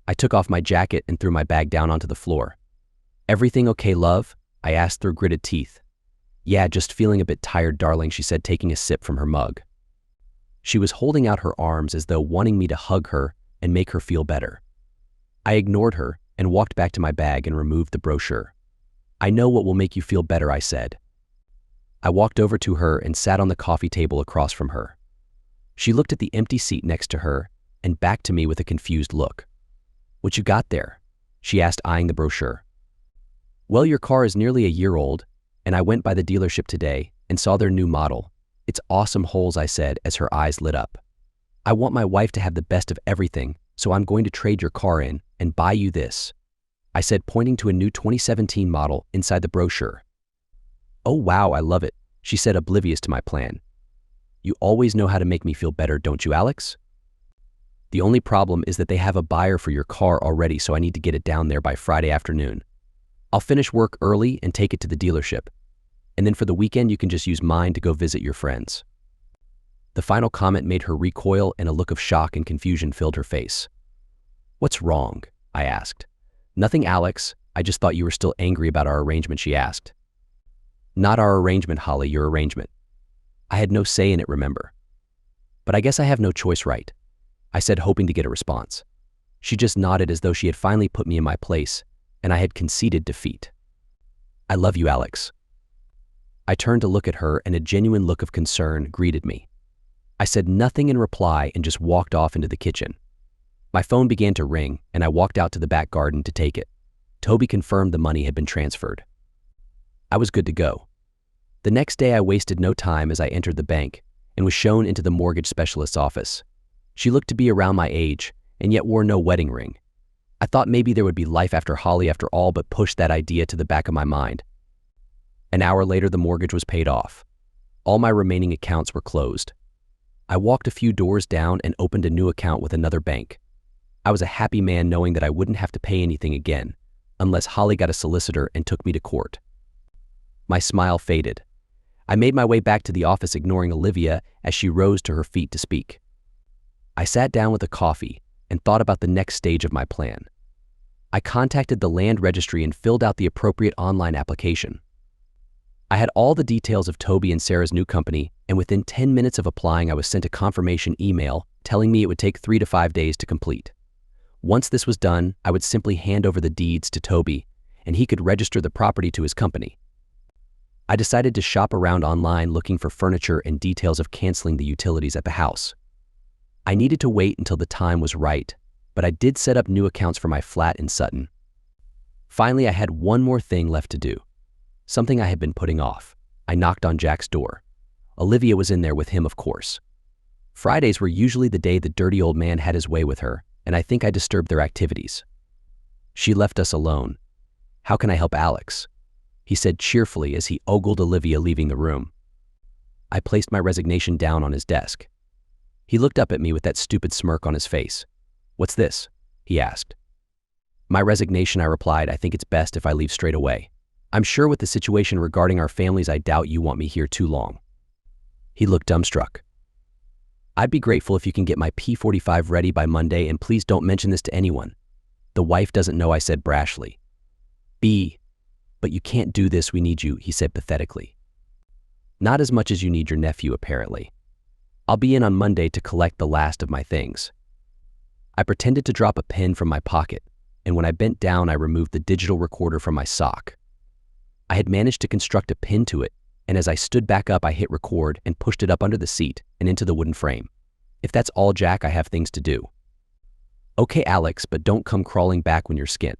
I took off my jacket and threw my bag down onto the floor. Everything okay, love? I asked through gritted teeth. Yeah, just feeling a bit tired, darling, she said, taking a sip from her mug. She was holding out her arms as though wanting me to hug her and make her feel better. I ignored her and walked back to my bag and removed the brochure. I know what will make you feel better, I said. I walked over to her and sat on the coffee table across from her. She looked at the empty seat next to her and back to me with a confused look. What you got there? She asked, eyeing the brochure. Well, your car is nearly a year old, and I went by the dealership today and saw their new model. It's awesome holes, I said as her eyes lit up. I want my wife to have the best of everything, so I'm going to trade your car in and buy you this, I said, pointing to a new 2017 model inside the brochure. Oh wow, I love it, she said, oblivious to my plan. You always know how to make me feel better, don't you, Alex? The only problem is that they have a buyer for your car already, so I need to get it down there by Friday afternoon. I'll finish work early and take it to the dealership. And then for the weekend, you can just use mine to go visit your friends. The final comment made her recoil, and a look of shock and confusion filled her face. What's wrong? I asked. Nothing, Alex. I just thought you were still angry about our arrangement, she asked. Not our arrangement, Holly, your arrangement. I had no say in it, remember? But I guess I have no choice, right? I said, hoping to get a response. She just nodded as though she had finally put me in my place, and I had conceded defeat. I love you, Alex. I turned to look at her, and a genuine look of concern greeted me. I said nothing in reply and just walked off into the kitchen. My phone began to ring, and I walked out to the back garden to take it. Toby confirmed the money had been transferred. I was good to go. The next day, I wasted no time as I entered the bank and was shown into the mortgage specialist's office. She looked to be around my age and yet wore no wedding ring. I thought maybe there would be life after Holly after all, but pushed that idea to the back of my mind. An hour later, the mortgage was paid off. All my remaining accounts were closed. I walked a few doors down and opened a new account with another bank. I was a happy man knowing that I wouldn't have to pay anything again, unless Holly got a solicitor and took me to court. My smile faded. I made my way back to the office, ignoring Olivia as she rose to her feet to speak. I sat down with a coffee and thought about the next stage of my plan. I contacted the land registry and filled out the appropriate online application. I had all the details of Toby and Sarah's new company, and within 10 minutes of applying, I was sent a confirmation email telling me it would take 3 to 5 days to complete. Once this was done, I would simply hand over the deeds to Toby, and he could register the property to his company. I decided to shop around online looking for furniture and details of canceling the utilities at the house. I needed to wait until the time was right, but I did set up new accounts for my flat in Sutton. Finally, I had one more thing left to do, something I had been putting off. I knocked on Jack's door. Olivia was in there with him, of course. Fridays were usually the day the dirty old man had his way with her, and I think I disturbed their activities. She left us alone. How can I help, Alex? He said cheerfully as he ogled Olivia leaving the room. I placed my resignation down on his desk. He looked up at me with that stupid smirk on his face. What's this? He asked. My resignation, I replied. I think it's best if I leave straight away. I'm sure with the situation regarding our families, I doubt you want me here too long. He looked dumbstruck. I'd be grateful if you can get my P45 ready by Monday, and please don't mention this to anyone. The wife doesn't know, I said brashly. But you can't do this, we need you, he said pathetically. Not as much as you need your nephew, apparently. I'll be in on Monday to collect the last of my things. I pretended to drop a pen from my pocket, and when I bent down, I removed the digital recorder from my sock. I had managed to construct a pin to it, and as I stood back up, I hit record and pushed it up under the seat and into the wooden frame. If that's all, Jack, I have things to do. Okay, Alex, but don't come crawling back when you're skint.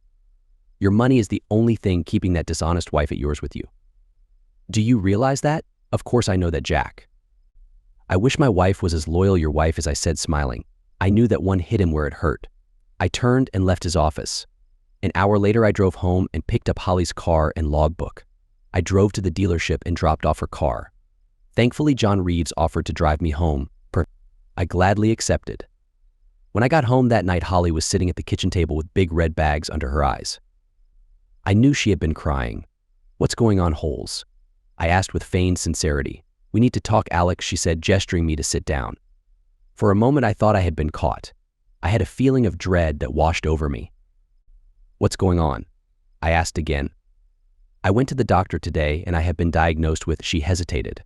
Your money is the only thing keeping that dishonest wife of yours with you. Do you realize that? Of course I know that, Jack. I wish my wife was as loyal your wife as I said, smiling. I knew that one hit him where it hurt. I turned and left his office. An hour later, I drove home and picked up Holly's car and logbook. I drove to the dealership and dropped off her car. Thankfully, John Reeves offered to drive me home. I gladly accepted. When I got home that night, Holly was sitting at the kitchen table with big red bags under her eyes. I knew she had been crying. What's going on, Holes? I asked with feigned sincerity. We need to talk, Alex, she said, gesturing me to sit down. For a moment, I thought I had been caught. I had a feeling of dread that washed over me. What's going on? I asked again. I went to the doctor today and I have been diagnosed with, she hesitated.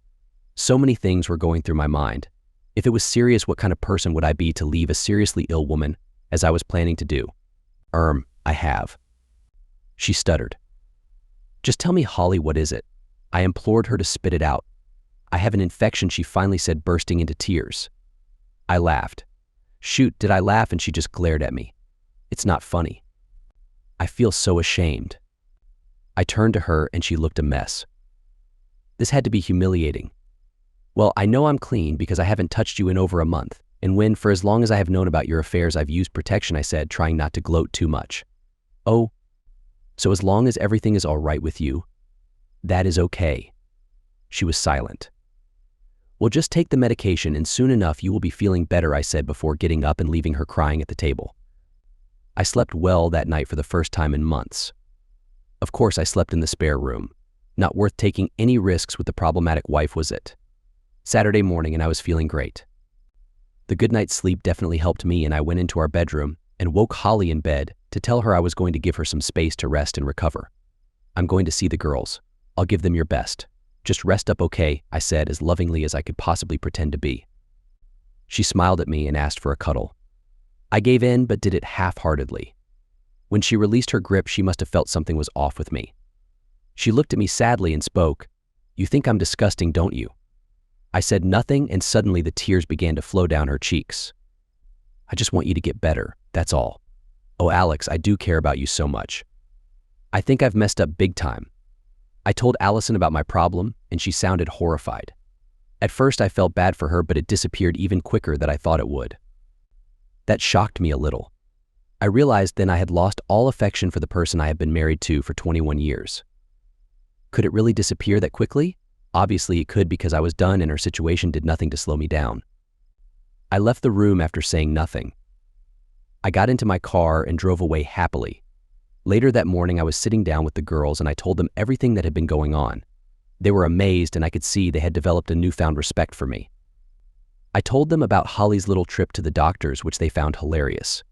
So many things were going through my mind. If it was serious, what kind of person would I be to leave a seriously ill woman, as I was planning to do? I have. She stuttered. Just tell me, Holly, what is it? I implored her to spit it out. I have an infection, she finally said, bursting into tears. I laughed. Shoot, did I laugh? And she just glared at me. It's not funny. I feel so ashamed. I turned to her and she looked a mess. This had to be humiliating. Well, I know I'm clean because I haven't touched you in over a month, and when, for as long as I have known about your affairs, I've used protection, I said, trying not to gloat too much. Oh, so as long as everything is all right with you, that is okay. She was silent. Well, just take the medication and soon enough you will be feeling better, I said before getting up and leaving her crying at the table. I slept well that night for the first time in months. Of course, I slept in the spare room. Not worth taking any risks with the problematic wife, was it? Saturday morning and I was feeling great. The good night's sleep definitely helped me, and I went into our bedroom and woke Holly in bed to tell her I was going to give her some space to rest and recover. I'm going to see the girls. I'll give them your best. Just rest up, okay? I said as lovingly as I could possibly pretend to be. She smiled at me and asked for a cuddle. I gave in, but did it half-heartedly. When she released her grip, she must have felt something was off with me. She looked at me sadly and spoke. You think I'm disgusting, don't you? I said nothing, and suddenly the tears began to flow down her cheeks. I just want you to get better, that's all. Oh, Alex, I do care about you so much. I think I've messed up big time. I told Allison about my problem, and she sounded horrified. At first, I felt bad for her, but it disappeared even quicker than I thought it would. That shocked me a little. I realized then I had lost all affection for the person I had been married to for 21 years. Could it really disappear that quickly? Obviously it could, because I was done and her situation did nothing to slow me down. I left the room after saying nothing. I got into my car and drove away happily. Later that morning, I was sitting down with the girls and I told them everything that had been going on. They were amazed, and I could see they had developed a newfound respect for me. I told them about Holly's little trip to the doctors, which they found hilarious.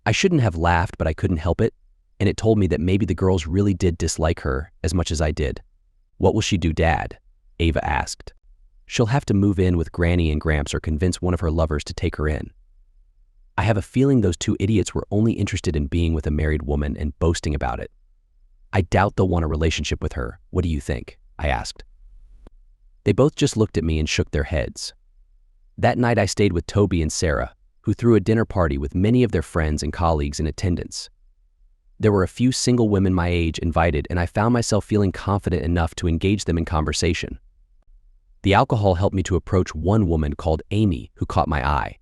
I shouldn't have laughed, but I couldn't help it, and it told me that maybe the girls really did dislike her as much as I did. What will she do, Dad? Ava asked. She'll have to move in with Granny and Gramps or convince one of her lovers to take her in. I have a feeling those two idiots were only interested in being with a married woman and boasting about it. I doubt they'll want a relationship with her. What do you think? I asked. They both just looked at me and shook their heads. That night I stayed with Toby and Sarah, who threw a dinner party with many of their friends and colleagues in attendance. There were a few single women my age invited, and I found myself feeling confident enough to engage them in conversation. The alcohol helped me to approach one woman called Amy, who caught my eye.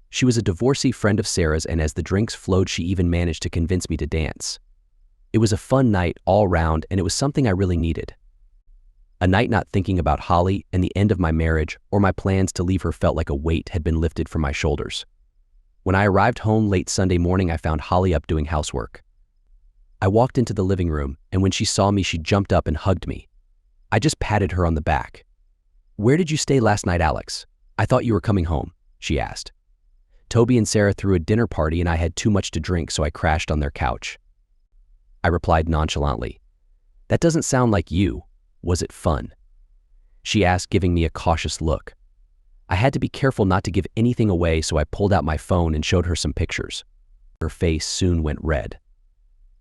She was a divorcee friend of Sarah's, and as the drinks flowed, she even managed to convince me to dance. It was a fun night all round, and it was something I really needed. A night not thinking about Holly and the end of my marriage or my plans to leave her felt like a weight had been lifted from my shoulders. When I arrived home late Sunday morning, I found Holly up doing housework. I walked into the living room, and when she saw me, she jumped up and hugged me. I just patted her on the back. Where did you stay last night, Alex? I thought you were coming home, she asked. Toby and Sarah threw a dinner party and I had too much to drink, so I crashed on their couch. I replied nonchalantly. That doesn't sound like you. Was it fun? She asked, giving me a cautious look. I had to be careful not to give anything away, so I pulled out my phone and showed her some pictures. Her face soon went red.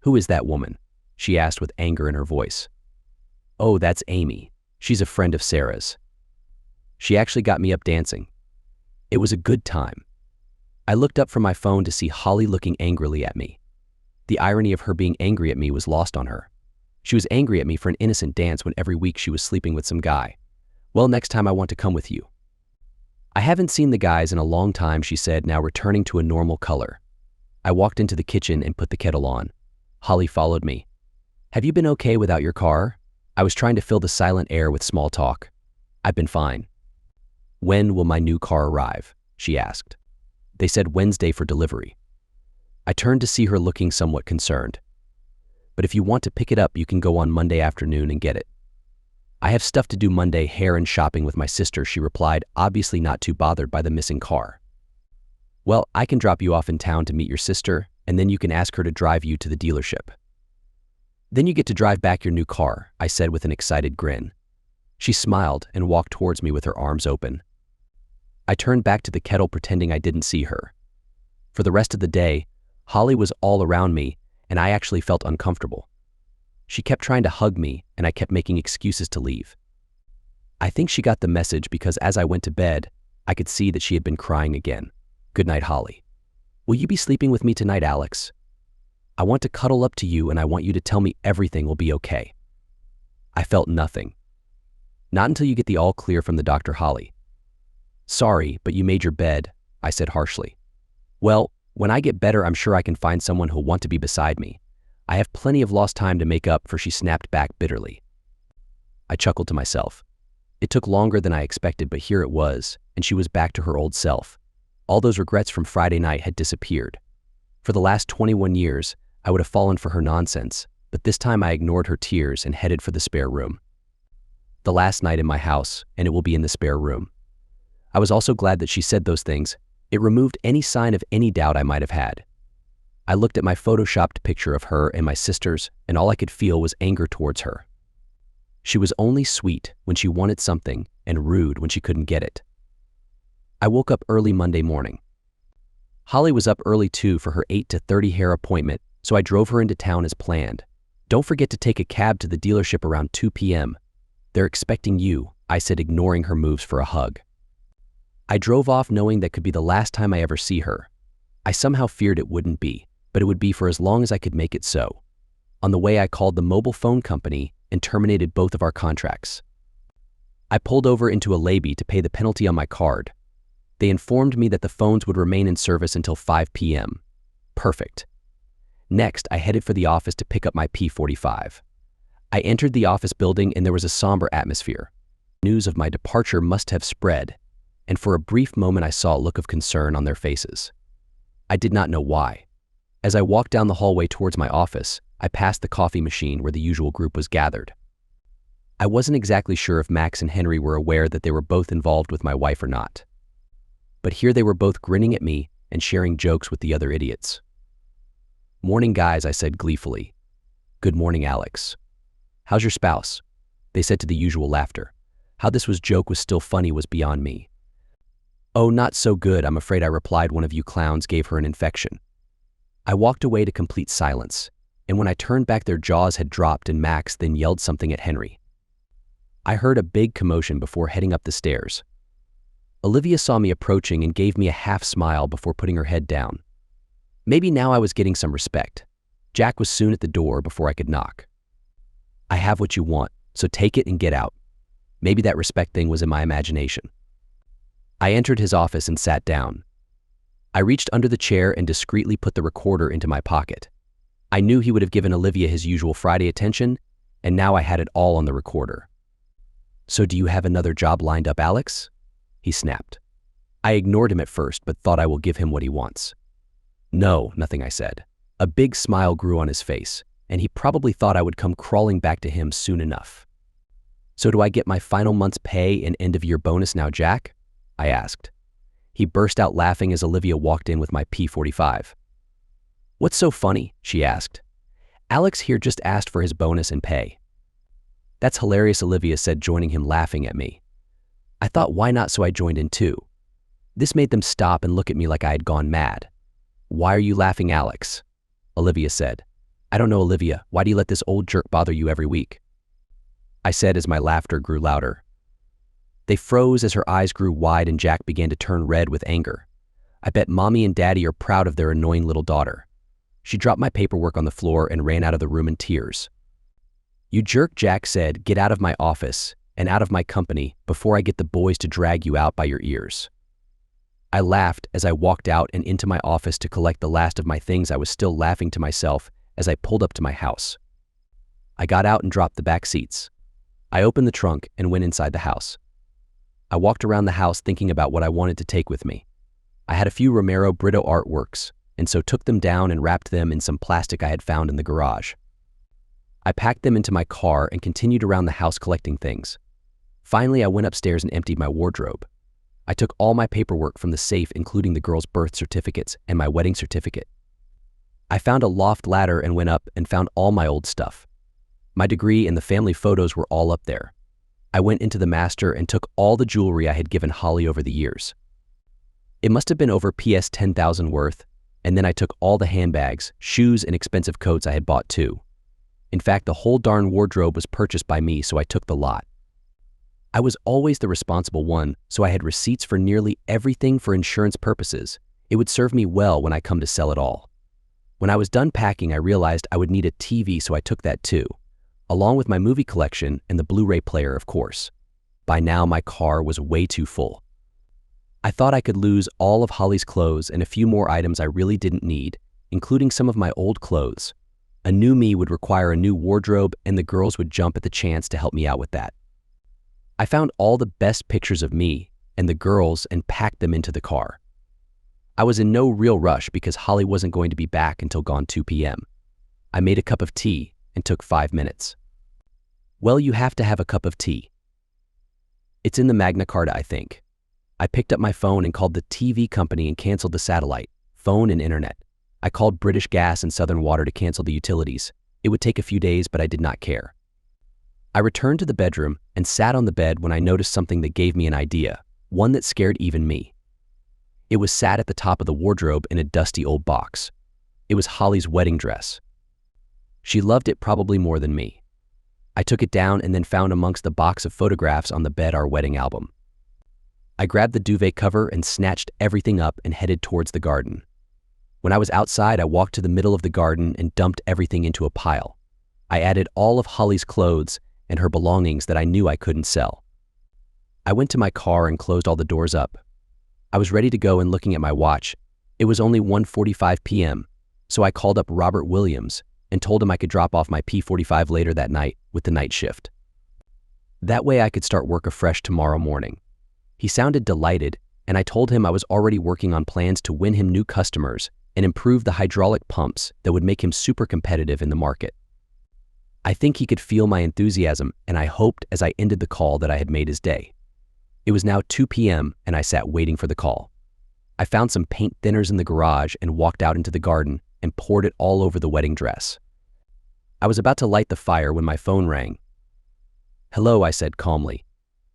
Who is that woman? She asked with anger in her voice. Oh, that's Amy. She's a friend of Sarah's. She actually got me up dancing. It was a good time. I looked up from my phone to see Holly looking angrily at me. The irony of her being angry at me was lost on her. She was angry at me for an innocent dance when every week she was sleeping with some guy. Well, next time I want to come with you. I haven't seen the guys in a long time, she said, now returning to a normal color. I walked into the kitchen and put the kettle on. Holly followed me. Have you been okay without your car? I was trying to fill the silent air with small talk. I've been fine. When will my new car arrive? She asked. They said Wednesday for delivery. I turned to see her looking somewhat concerned. But if you want to pick it up, you can go on Monday afternoon and get it. I have stuff to do Monday, hair and shopping with my sister, she replied, obviously not too bothered by the missing car. Well, I can drop you off in town to meet your sister, and then you can ask her to drive you to the dealership. Then you get to drive back your new car, I said with an excited grin. She smiled and walked towards me with her arms open. I turned back to the kettle pretending I didn't see her. For the rest of the day, Holly was all around me, and I actually felt uncomfortable. She kept trying to hug me, and I kept making excuses to leave. I think she got the message because as I went to bed, I could see that she had been crying again. Good night, Holly. Will you be sleeping with me tonight, Alex? I want to cuddle up to you and I want you to tell me everything will be okay. I felt nothing. Not until you get the all clear from the doctor, Holly. Sorry, but you made your bed, I said harshly. Well, when I get better, I'm sure I can find someone who'll want to be beside me. I have plenty of lost time to make up for, she snapped back bitterly. I chuckled to myself. It took longer than I expected, but here it was, and she was back to her old self. All those regrets from Friday night had disappeared. For the last 21 years, I would have fallen for her nonsense, but this time I ignored her tears and headed for the spare room. The last night in my house, and it will be in the spare room. I was also glad that she said those things. It removed any sign of any doubt I might have had. I looked at my photoshopped picture of her and my sisters, and all I could feel was anger towards her. She was only sweet when she wanted something and rude when she couldn't get it. I woke up early Monday morning. Holly was up early too for her 8:30 hair appointment, so I drove her into town as planned. Don't forget to take a cab to the dealership around 2 p.m. They're expecting you, I said, ignoring her moves for a hug. I drove off knowing that could be the last time I ever see her. I somehow feared it wouldn't be, but it would be for as long as I could make it so. On the way, I called the mobile phone company and terminated both of our contracts. I pulled over into a lay-by to pay the penalty on my card. They informed me that the phones would remain in service until 5 p.m. Perfect. Next, I headed for the office to pick up my P45. I entered the office building and there was a somber atmosphere. News of my departure must have spread, and for a brief moment I saw a look of concern on their faces. I did not know why. As I walked down the hallway towards my office, I passed the coffee machine where the usual group was gathered. I wasn't exactly sure if Max and Henry were aware that they were both involved with my wife or not. But here they were both grinning at me and sharing jokes with the other idiots. Morning, guys, I said gleefully. Good morning, Alex. How's your spouse? They said to the usual laughter. How this joke was still funny was beyond me. Oh, not so good, I'm afraid, I replied. One of you clowns gave her an infection. I walked away to complete silence, and when I turned back their jaws had dropped and Max then yelled something at Henry. I heard a big commotion before heading up the stairs. Olivia saw me approaching and gave me a half smile before putting her head down. Maybe now I was getting some respect. Jack was soon at the door before I could knock. I have what you want, so take it and get out. Maybe that respect thing was in my imagination. I entered his office and sat down. I reached under the chair and discreetly put the recorder into my pocket. I knew he would have given Olivia his usual Friday attention, and now I had it all on the recorder. So do you have another job lined up, Alex? He snapped. I ignored him at first, but thought I will give him what he wants. No, nothing, I said. A big smile grew on his face, and he probably thought I would come crawling back to him soon enough. So do I get my final month's pay and end-of-year bonus now, Jack? I asked. He burst out laughing as Olivia walked in with my P45. What's so funny? She asked. Alex here just asked for his bonus and pay. That's hilarious, Olivia said, joining him laughing at me. I thought, why not, so I joined in too. This made them stop and look at me like I had gone mad. Why are you laughing, Alex? Olivia said. I don't know, Olivia. Why do you let this old jerk bother you every week? I said as my laughter grew louder. They froze as her eyes grew wide and Jack began to turn red with anger. I bet Mommy and Daddy are proud of their annoying little daughter. She dropped my paperwork on the floor and ran out of the room in tears. You jerk, Jack said, get out of my office and out of my company before I get the boys to drag you out by your ears. I laughed as I walked out and into my office to collect the last of my things. I was still laughing to myself as I pulled up to my house. I got out and dropped the back seats. I opened the trunk and went inside the house. I walked around the house thinking about what I wanted to take with me. I had a few Romero Brito artworks, and so took them down and wrapped them in some plastic I had found in the garage. I packed them into my car and continued around the house collecting things. Finally, I went upstairs and emptied my wardrobe. I took all my paperwork from the safe, including the girls' birth certificates and my wedding certificate. I found a loft ladder and went up and found all my old stuff. My degree and the family photos were all up there. I went into the master and took all the jewelry I had given Holly over the years. It must have been over PS 10,000 worth, and then I took all the handbags, shoes, and expensive coats I had bought too. In fact, the whole darn wardrobe was purchased by me, so I took the lot. I was always the responsible one, so I had receipts for nearly everything for insurance purposes. It would serve me well when I come to sell it all. When I was done packing, I realized I would need a TV, so I took that too, along with my movie collection and the Blu-ray player, of course. By now, my car was way too full. I thought I could lose all of Holly's clothes and a few more items I really didn't need, including some of my old clothes. A new me would require a new wardrobe, and the girls would jump at the chance to help me out with that. I found all the best pictures of me and the girls and packed them into the car. I was in no real rush because Holly wasn't going to be back until gone 2 p.m. I made a cup of tea and took 5 minutes. Well, you have to have a cup of tea. It's in the Magna Carta, I think. I picked up my phone and called the TV company and canceled the satellite, phone, and internet. I called British Gas and Southern Water to cancel the utilities. It would take a few days, but I did not care. I returned to the bedroom and sat on the bed when I noticed something that gave me an idea, one that scared even me. It was sat at the top of the wardrobe in a dusty old box. It was Holly's wedding dress. She loved it probably more than me. I took it down and then found amongst the box of photographs on the bed our wedding album. I grabbed the duvet cover and snatched everything up and headed towards the garden. When I was outside, I walked to the middle of the garden and dumped everything into a pile. I added all of Holly's clothes and her belongings that I knew I couldn't sell. I went to my car and closed all the doors up. I was ready to go and looking at my watch. It was only 1:45 p.m., so I called up Robert Williams and told him I could drop off my P45 later that night with the night shift. That way I could start work afresh tomorrow morning. He sounded delighted, and I told him I was already working on plans to win him new customers and improve the hydraulic pumps that would make him super competitive in the market. I think he could feel my enthusiasm, and I hoped as I ended the call that I had made his day. It was now 2 p.m., and I sat waiting for the call. I found some paint thinners in the garage and walked out into the garden and poured it all over the wedding dress. I was about to light the fire when my phone rang. "Hello," I said calmly.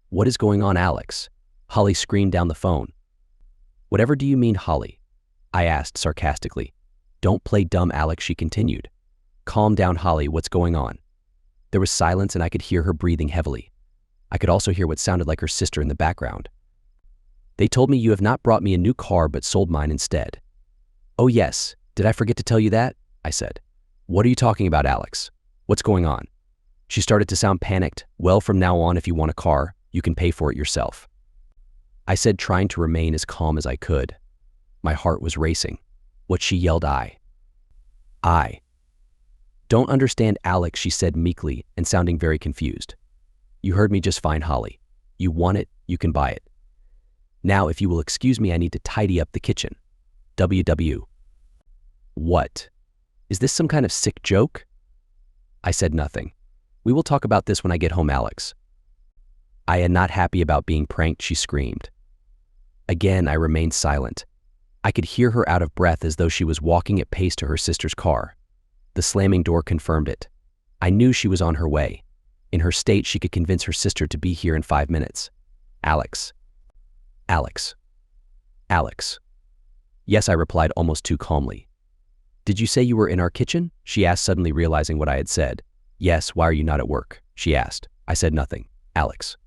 "What is going on, Alex?" Holly screamed down the phone. "Whatever do you mean, Holly?" I asked sarcastically. "Don't play dumb, Alex," she continued. "Calm down, Holly, what's going on?" There was silence and I could hear her breathing heavily. I could also hear what sounded like her sister in the background. "They told me you have not brought me a new car but sold mine instead." "Oh yes, did I forget to tell you that?" I said. "What are you talking about, Alex? What's going on?" She started to sound panicked. "Well, from now on, if you want a car, you can pay for it yourself," I said, trying to remain as calm as I could. My heart was racing. What she yelled, I don't understand, Alex, she said meekly and sounding very confused. "You heard me just fine, Holly. You want it, you can buy it. Now, if you will excuse me, I need to tidy up the kitchen. WW. What? Is this some kind of sick joke?" I said nothing. "We will talk about this when I get home, Alex." "I am not happy about being pranked," she screamed. Again, I remained silent. I could hear her out of breath as though she was walking at pace to her sister's car. The slamming door confirmed it. I knew she was on her way. In her state, she could convince her sister to be here in 5 minutes. Alex. Alex. Alex. "Yes," I replied almost too calmly. "Did you say you were in our kitchen?" she asked, suddenly realizing what I had said. "Yes, why are you not at work?" she asked. I said nothing. Alex.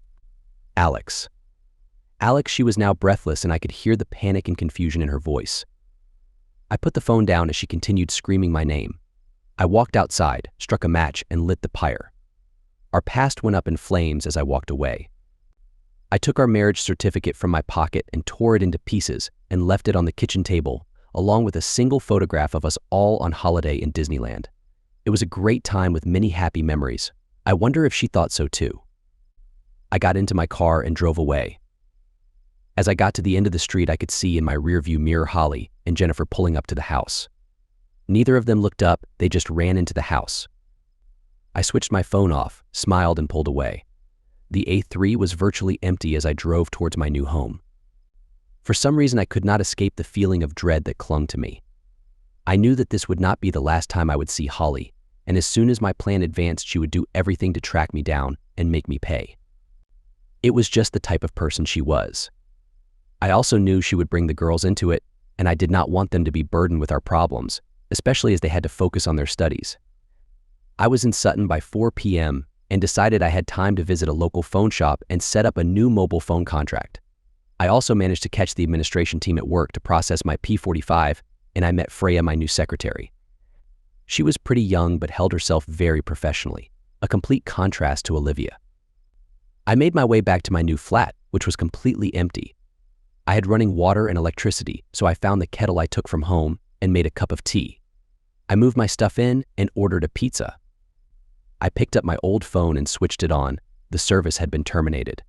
Alex. Alex, she was now breathless and I could hear the panic and confusion in her voice. I put the phone down as she continued screaming my name. I walked outside, struck a match, and lit the pyre. Our past went up in flames as I walked away. I took our marriage certificate from my pocket and tore it into pieces and left it on the kitchen table, along with a single photograph of us all on holiday in Disneyland. It was a great time with many happy memories. I wonder if she thought so too. I got into my car and drove away. As I got to the end of the street, I could see in my rearview mirror Holly and Jennifer pulling up to the house. Neither of them looked up, they just ran into the house. I switched my phone off, smiled, and pulled away. The A3 was virtually empty as I drove towards my new home. For some reason, I could not escape the feeling of dread that clung to me. I knew that this would not be the last time I would see Holly, and as soon as my plan advanced, she would do everything to track me down and make me pay. It was just the type of person she was. I also knew she would bring the girls into it, and I did not want them to be burdened with our problems, especially as they had to focus on their studies. I was in Sutton by 4 p.m. and decided I had time to visit a local phone shop and set up a new mobile phone contract. I also managed to catch the administration team at work to process my P45, and I met Freya, my new secretary. She was pretty young but held herself very professionally, a complete contrast to Olivia. I made my way back to my new flat, which was completely empty. I had running water and electricity, so I found the kettle I took from home and made a cup of tea. I moved my stuff in and ordered a pizza. I picked up my old phone and switched it on. The service had been terminated.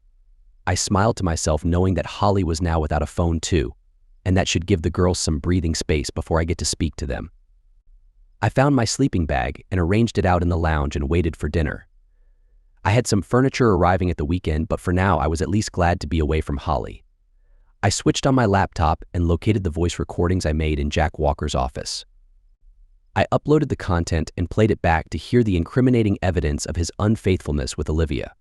I smiled to myself knowing that Holly was now without a phone too, and that should give the girls some breathing space before I get to speak to them. I found my sleeping bag and arranged it out in the lounge and waited for dinner. I had some furniture arriving at the weekend, but for now I was at least glad to be away from Holly. I switched on my laptop and located the voice recordings I made in Jack Walker's office. I uploaded the content and played it back to hear the incriminating evidence of his unfaithfulness with Olivia.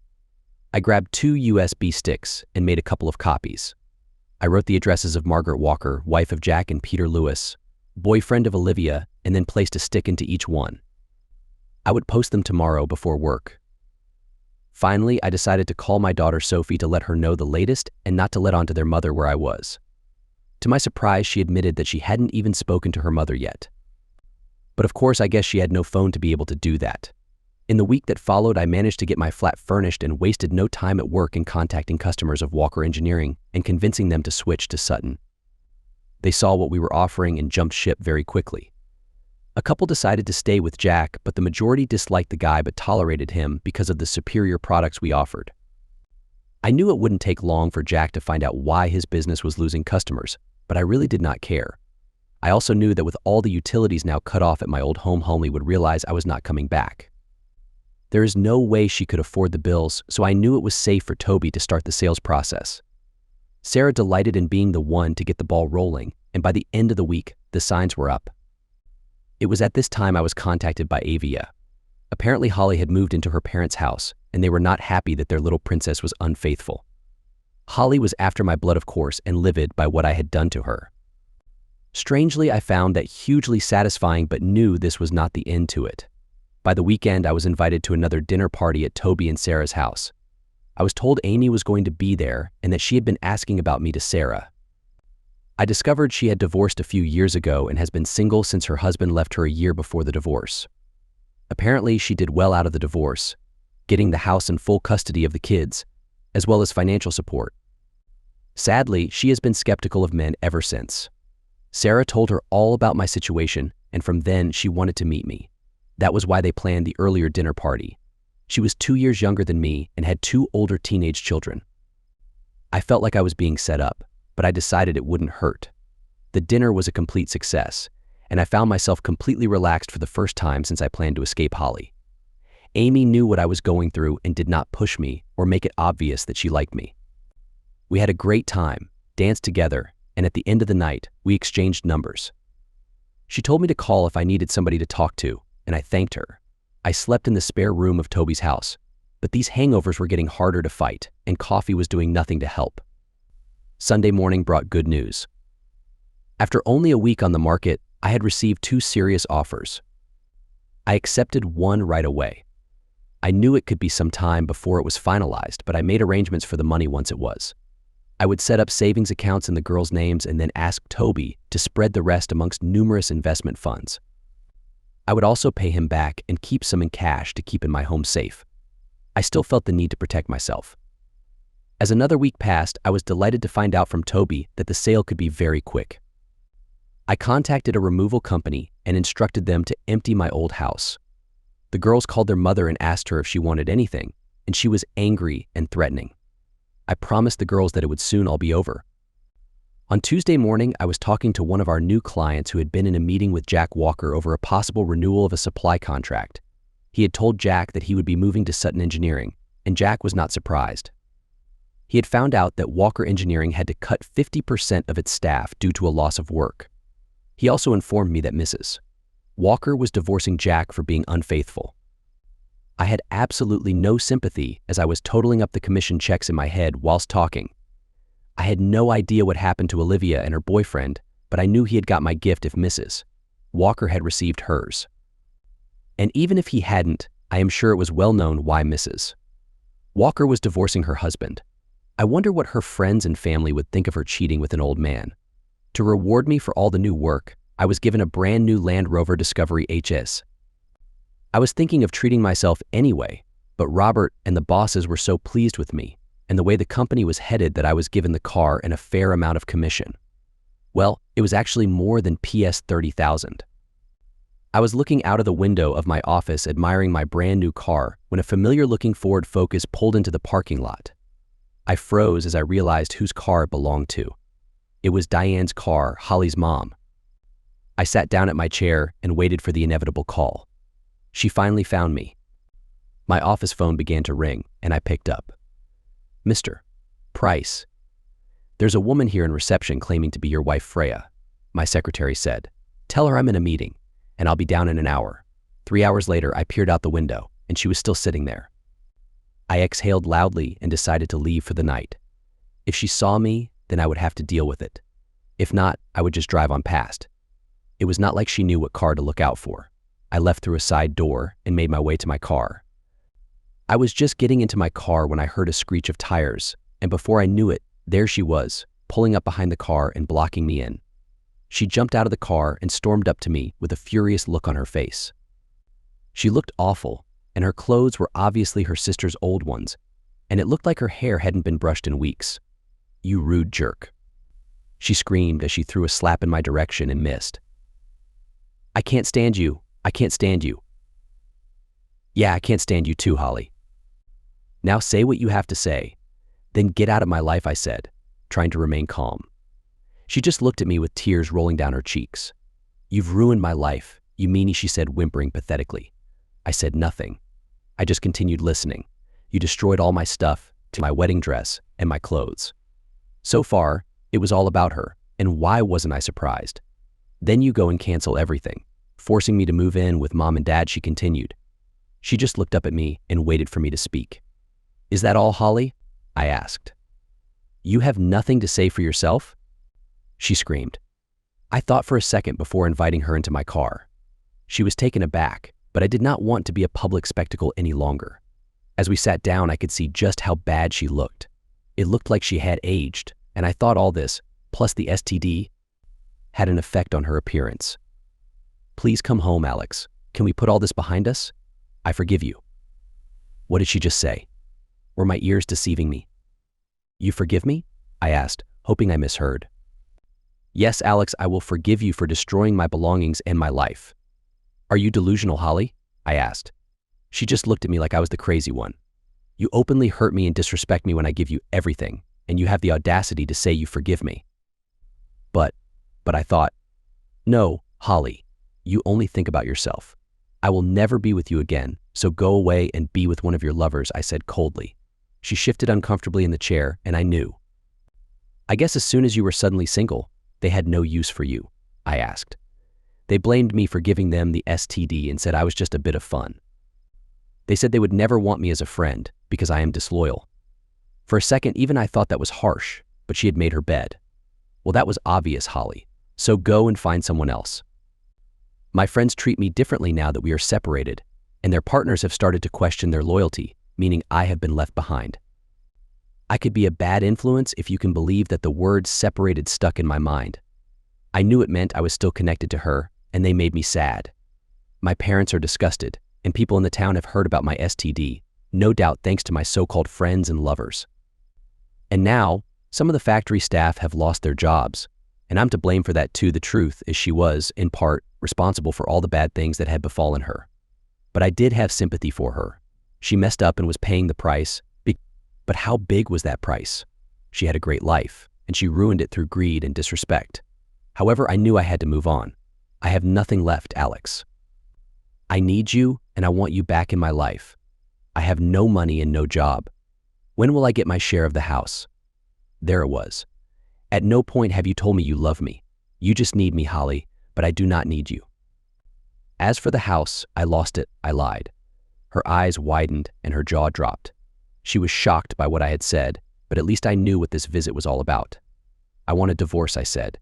I grabbed 2 USB sticks and made a couple of copies. I wrote the addresses of Margaret Walker, wife of Jack and Peter Lewis, boyfriend of Olivia, and then placed a stick into each one. I would post them tomorrow before work. Finally, I decided to call my daughter Sophie to let her know the latest and not to let on to their mother where I was. To my surprise, she admitted that she hadn't even spoken to her mother yet. But of course, I guess she had no phone to be able to do that. In the week that followed, I managed to get my flat furnished and wasted no time at work in contacting customers of Walker Engineering and convincing them to switch to Sutton. They saw what we were offering and jumped ship very quickly. A couple decided to stay with Jack, but the majority disliked the guy but tolerated him because of the superior products we offered. I knew it wouldn't take long for Jack to find out why his business was losing customers, but I really did not care. I also knew that with all the utilities now cut off at my old home, Holly would realize I was not coming back. There is no way she could afford the bills, so I knew it was safe for Toby to start the sales process. Sarah delighted in being the one to get the ball rolling, and by the end of the week, the signs were up. It was at this time I was contacted by Avia. Apparently Holly had moved into her parents' house, and they were not happy that their little princess was unfaithful. Holly was after my blood, of course, and livid by what I had done to her. Strangely, I found that hugely satisfying but knew this was not the end to it. By the weekend, I was invited to another dinner party at Toby and Sarah's house. I was told Amy was going to be there and that she had been asking about me to Sarah. I discovered she had divorced a few years ago and has been single since her husband left her a year before the divorce. Apparently, she did well out of the divorce, getting the house and full custody of the kids, as well as financial support. Sadly, she has been skeptical of men ever since. Sarah told her all about my situation, and from then she wanted to meet me. That was why they planned the earlier dinner party. She was 2 years younger than me and had 2 older teenage children. I felt like I was being set up, but I decided it wouldn't hurt. The dinner was a complete success, and I found myself completely relaxed for the first time since I planned to escape Holly. Amy knew what I was going through and did not push me or make it obvious that she liked me. We had a great time, danced together, and at the end of the night, we exchanged numbers. She told me to call if I needed somebody to talk to, and I thanked her. I slept in the spare room of Toby's house, but these hangovers were getting harder to fight, and coffee was doing nothing to help. Sunday morning brought good news. After only a week on the market, I had received 2 serious offers. I accepted one right away. I knew it could be some time before it was finalized, but I made arrangements for the money once it was. I would set up savings accounts in the girls' names and then ask Toby to spread the rest amongst numerous investment funds. I would also pay him back and keep some in cash to keep in my home safe. I still felt the need to protect myself. As another week passed, I was delighted to find out from Toby that the sale could be very quick. I contacted a removal company and instructed them to empty my old house. The girls called their mother and asked her if she wanted anything, and she was angry and threatening. I promised the girls that it would soon all be over. On Tuesday morning, I was talking to one of our new clients who had been in a meeting with Jack Walker over a possible renewal of a supply contract. He had told Jack that he would be moving to Sutton Engineering, and Jack was not surprised. He had found out that Walker Engineering had to cut 50% of its staff due to a loss of work. He also informed me that Mrs. Walker was divorcing Jack for being unfaithful. I had absolutely no sympathy as I was totaling up the commission checks in my head whilst talking. I had no idea what happened to Olivia and her boyfriend, but I knew he had got my gift if Mrs. Walker had received hers. And even if he hadn't, I am sure it was well known why Mrs. Walker was divorcing her husband. I wonder what her friends and family would think of her cheating with an old man. To reward me for all the new work, I was given a brand new Land Rover Discovery HS. I was thinking of treating myself anyway, but Robert and the bosses were so pleased with me and the way the company was headed that I was given the car and a fair amount of commission. Well, it was actually more than PS 30,000. I was looking out of the window of my office admiring my brand new car when a familiar-looking Ford Focus pulled into the parking lot. I froze as I realized whose car it belonged to. It was Diane's car, Holly's mom. I sat down at my chair and waited for the inevitable call. She finally found me. My office phone began to ring, and I picked up. "Mr. Price, there's a woman here in reception claiming to be your wife Freya," my secretary said. "Tell her I'm in a meeting, and I'll be down in an hour." 3 hours later, I peered out the window, and she was still sitting there. I exhaled loudly and decided to leave for the night. If she saw me, then I would have to deal with it. If not, I would just drive on past. It was not like she knew what car to look out for. I left through a side door and made my way to my car. I was just getting into my car when I heard a screech of tires, and before I knew it, there she was, pulling up behind the car and blocking me in. She jumped out of the car and stormed up to me with a furious look on her face. She looked awful, and her clothes were obviously her sister's old ones, and it looked like her hair hadn't been brushed in weeks. "You rude jerk," she screamed as she threw a slap in my direction and missed. "I can't stand you. I can't stand you." "Yeah, I can't stand you too, Holly." "Now say what you have to say. Then get out of my life," I said, trying to remain calm. She just looked at me with tears rolling down her cheeks. "You've ruined my life, you meanie," she said, whimpering pathetically. I said nothing. I just continued listening. "You destroyed all my stuff, to my wedding dress and my clothes." So far, it was all about her, and why wasn't I surprised? "Then you go and cancel everything, forcing me to move in with Mom and Dad," she continued. She just looked up at me and waited for me to speak. "Is that all, Holly?" I asked. "You have nothing to say for yourself?" she screamed. I thought for a second before inviting her into my car. She was taken aback, but I did not want to be a public spectacle any longer. As we sat down, I could see just how bad she looked. It looked like she had aged, and I thought all this, plus the STD, had an effect on her appearance. "Please come home, Alex. Can we put all this behind us? I forgive you." What did she just say? Were my ears deceiving me? "You forgive me?" I asked, hoping I misheard. "Yes, Alex, I will forgive you for destroying my belongings and my life." "Are you delusional, Holly?" I asked. She just looked at me like I was the crazy one. "You openly hurt me and disrespect me when I give you everything, and you have the audacity to say you forgive me." But I thought, "No, Holly, you only think about yourself. I will never be with you again, so go away and be with one of your lovers," I said coldly. She shifted uncomfortably in the chair, and I knew. "I guess as soon as you were suddenly single, they had no use for you," I asked. "They blamed me for giving them the STD and said I was just a bit of fun. They said they would never want me as a friend because I am disloyal." For a second, even I thought that was harsh, but she had made her bed. "Well, that was obvious, Holly, so go and find someone else. My friends treat me differently now that we are separated, and their partners have started to question their loyalty, meaning I have been left behind. I could be a bad influence if you can believe that the word separated stuck in my mind. I knew it meant I was still connected to her, and they made me sad. My parents are disgusted, and people in the town have heard about my STD, no doubt thanks to my so-called friends and lovers. And now, some of the factory staff have lost their jobs, and I'm to blame for that too. The truth is she was, in part, responsible for all the bad things that had befallen her. But I did have sympathy for her. She messed up and was paying the price. But how big was that price? She had a great life, and she ruined it through greed and disrespect. However, I knew I had to move on. I have nothing left, Alex. I need you, and I want you back in my life. I have no money and no job. When will I get my share of the house? There it was. At no point have you told me you love me. You just need me, Holly, but I do not need you. As for the house, I lost it, I lied. Her eyes widened and her jaw dropped. She was shocked by what I had said, but at least I knew what this visit was all about. I want a divorce, I said.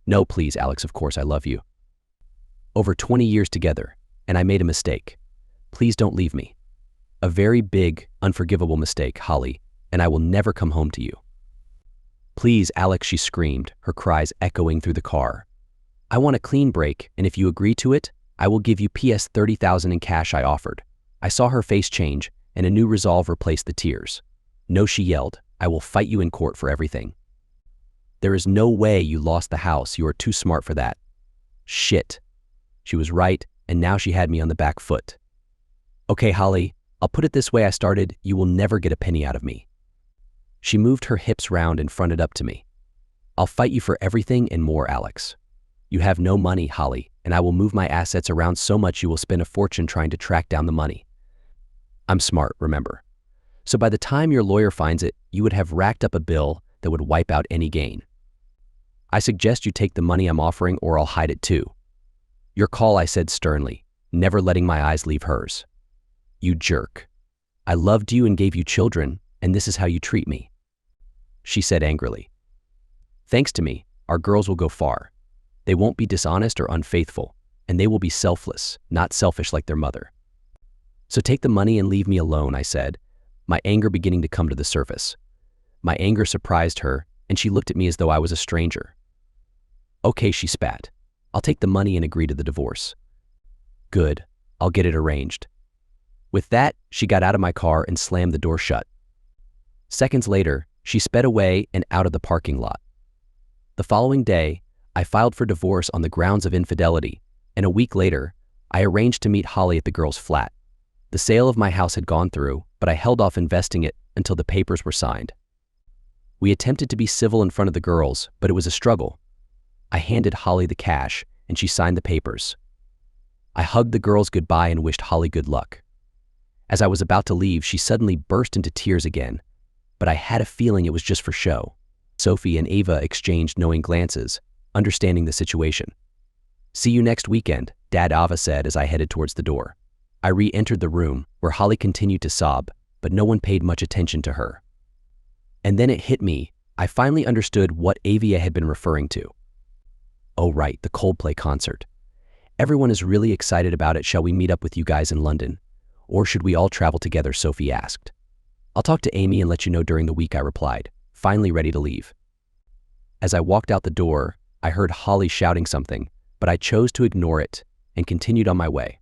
No, please, Alex, of course I love you. Over 20 years together, and I made a mistake. Please don't leave me. A very big, unforgivable mistake, Holly, and I will never come home to you. Please, Alex, she screamed, her cries echoing through the car. I want a clean break, and if you agree to it, I will give you PS 30,000 in cash, I offered. I saw her face change, and a new resolve replaced the tears. No, she yelled, I will fight you in court for everything. There is no way you lost the house. You are too smart for that. Shit. She was right, and now she had me on the back foot. Okay, Holly, I'll put it this way. I started, you will never get a penny out of me. She moved her hips round and fronted up to me. I'll fight you for everything and more, Alex. You have no money, Holly, and I will move my assets around so much you will spend a fortune trying to track down the money. I'm smart, remember. So by the time your lawyer finds it, you would have racked up a bill that would wipe out any gain. I suggest you take the money I'm offering or I'll hide it too. Your call, I said sternly, never letting my eyes leave hers. You jerk. I loved you and gave you children, and this is how you treat me. She said angrily. Thanks to me, our girls will go far. They won't be dishonest or unfaithful, and they will be selfless, not selfish like their mother. So take the money and leave me alone, I said, my anger beginning to come to the surface. My anger surprised her, and she looked at me as though I was a stranger. Okay, she spat. I'll take the money and agree to the divorce. Good, I'll get it arranged. With that, she got out of my car and slammed the door shut. Seconds later, she sped away and out of the parking lot. The following day, I filed for divorce on the grounds of infidelity, and a week later, I arranged to meet Holly at the girl's flat. The sale of my house had gone through, but I held off investing it until the papers were signed. We attempted to be civil in front of the girls, but it was a struggle. I handed Holly the cash, and she signed the papers. I hugged the girls goodbye and wished Holly good luck. As I was about to leave, she suddenly burst into tears again, but I had a feeling it was just for show. Sophie and Ava exchanged knowing glances, understanding the situation. See you next weekend, Dad, Ava said as I headed towards the door. I re-entered the room, where Holly continued to sob, but no one paid much attention to her. And then it hit me. I finally understood what Avia had been referring to. Oh right, the Coldplay concert. Everyone is really excited about it. Shall we meet up with you guys in London? Or should we all travel together, Sophie asked. I'll talk to Amy and let you know during the week, I replied, finally ready to leave. As I walked out the door, I heard Holly shouting something, but I chose to ignore it and continued on my way.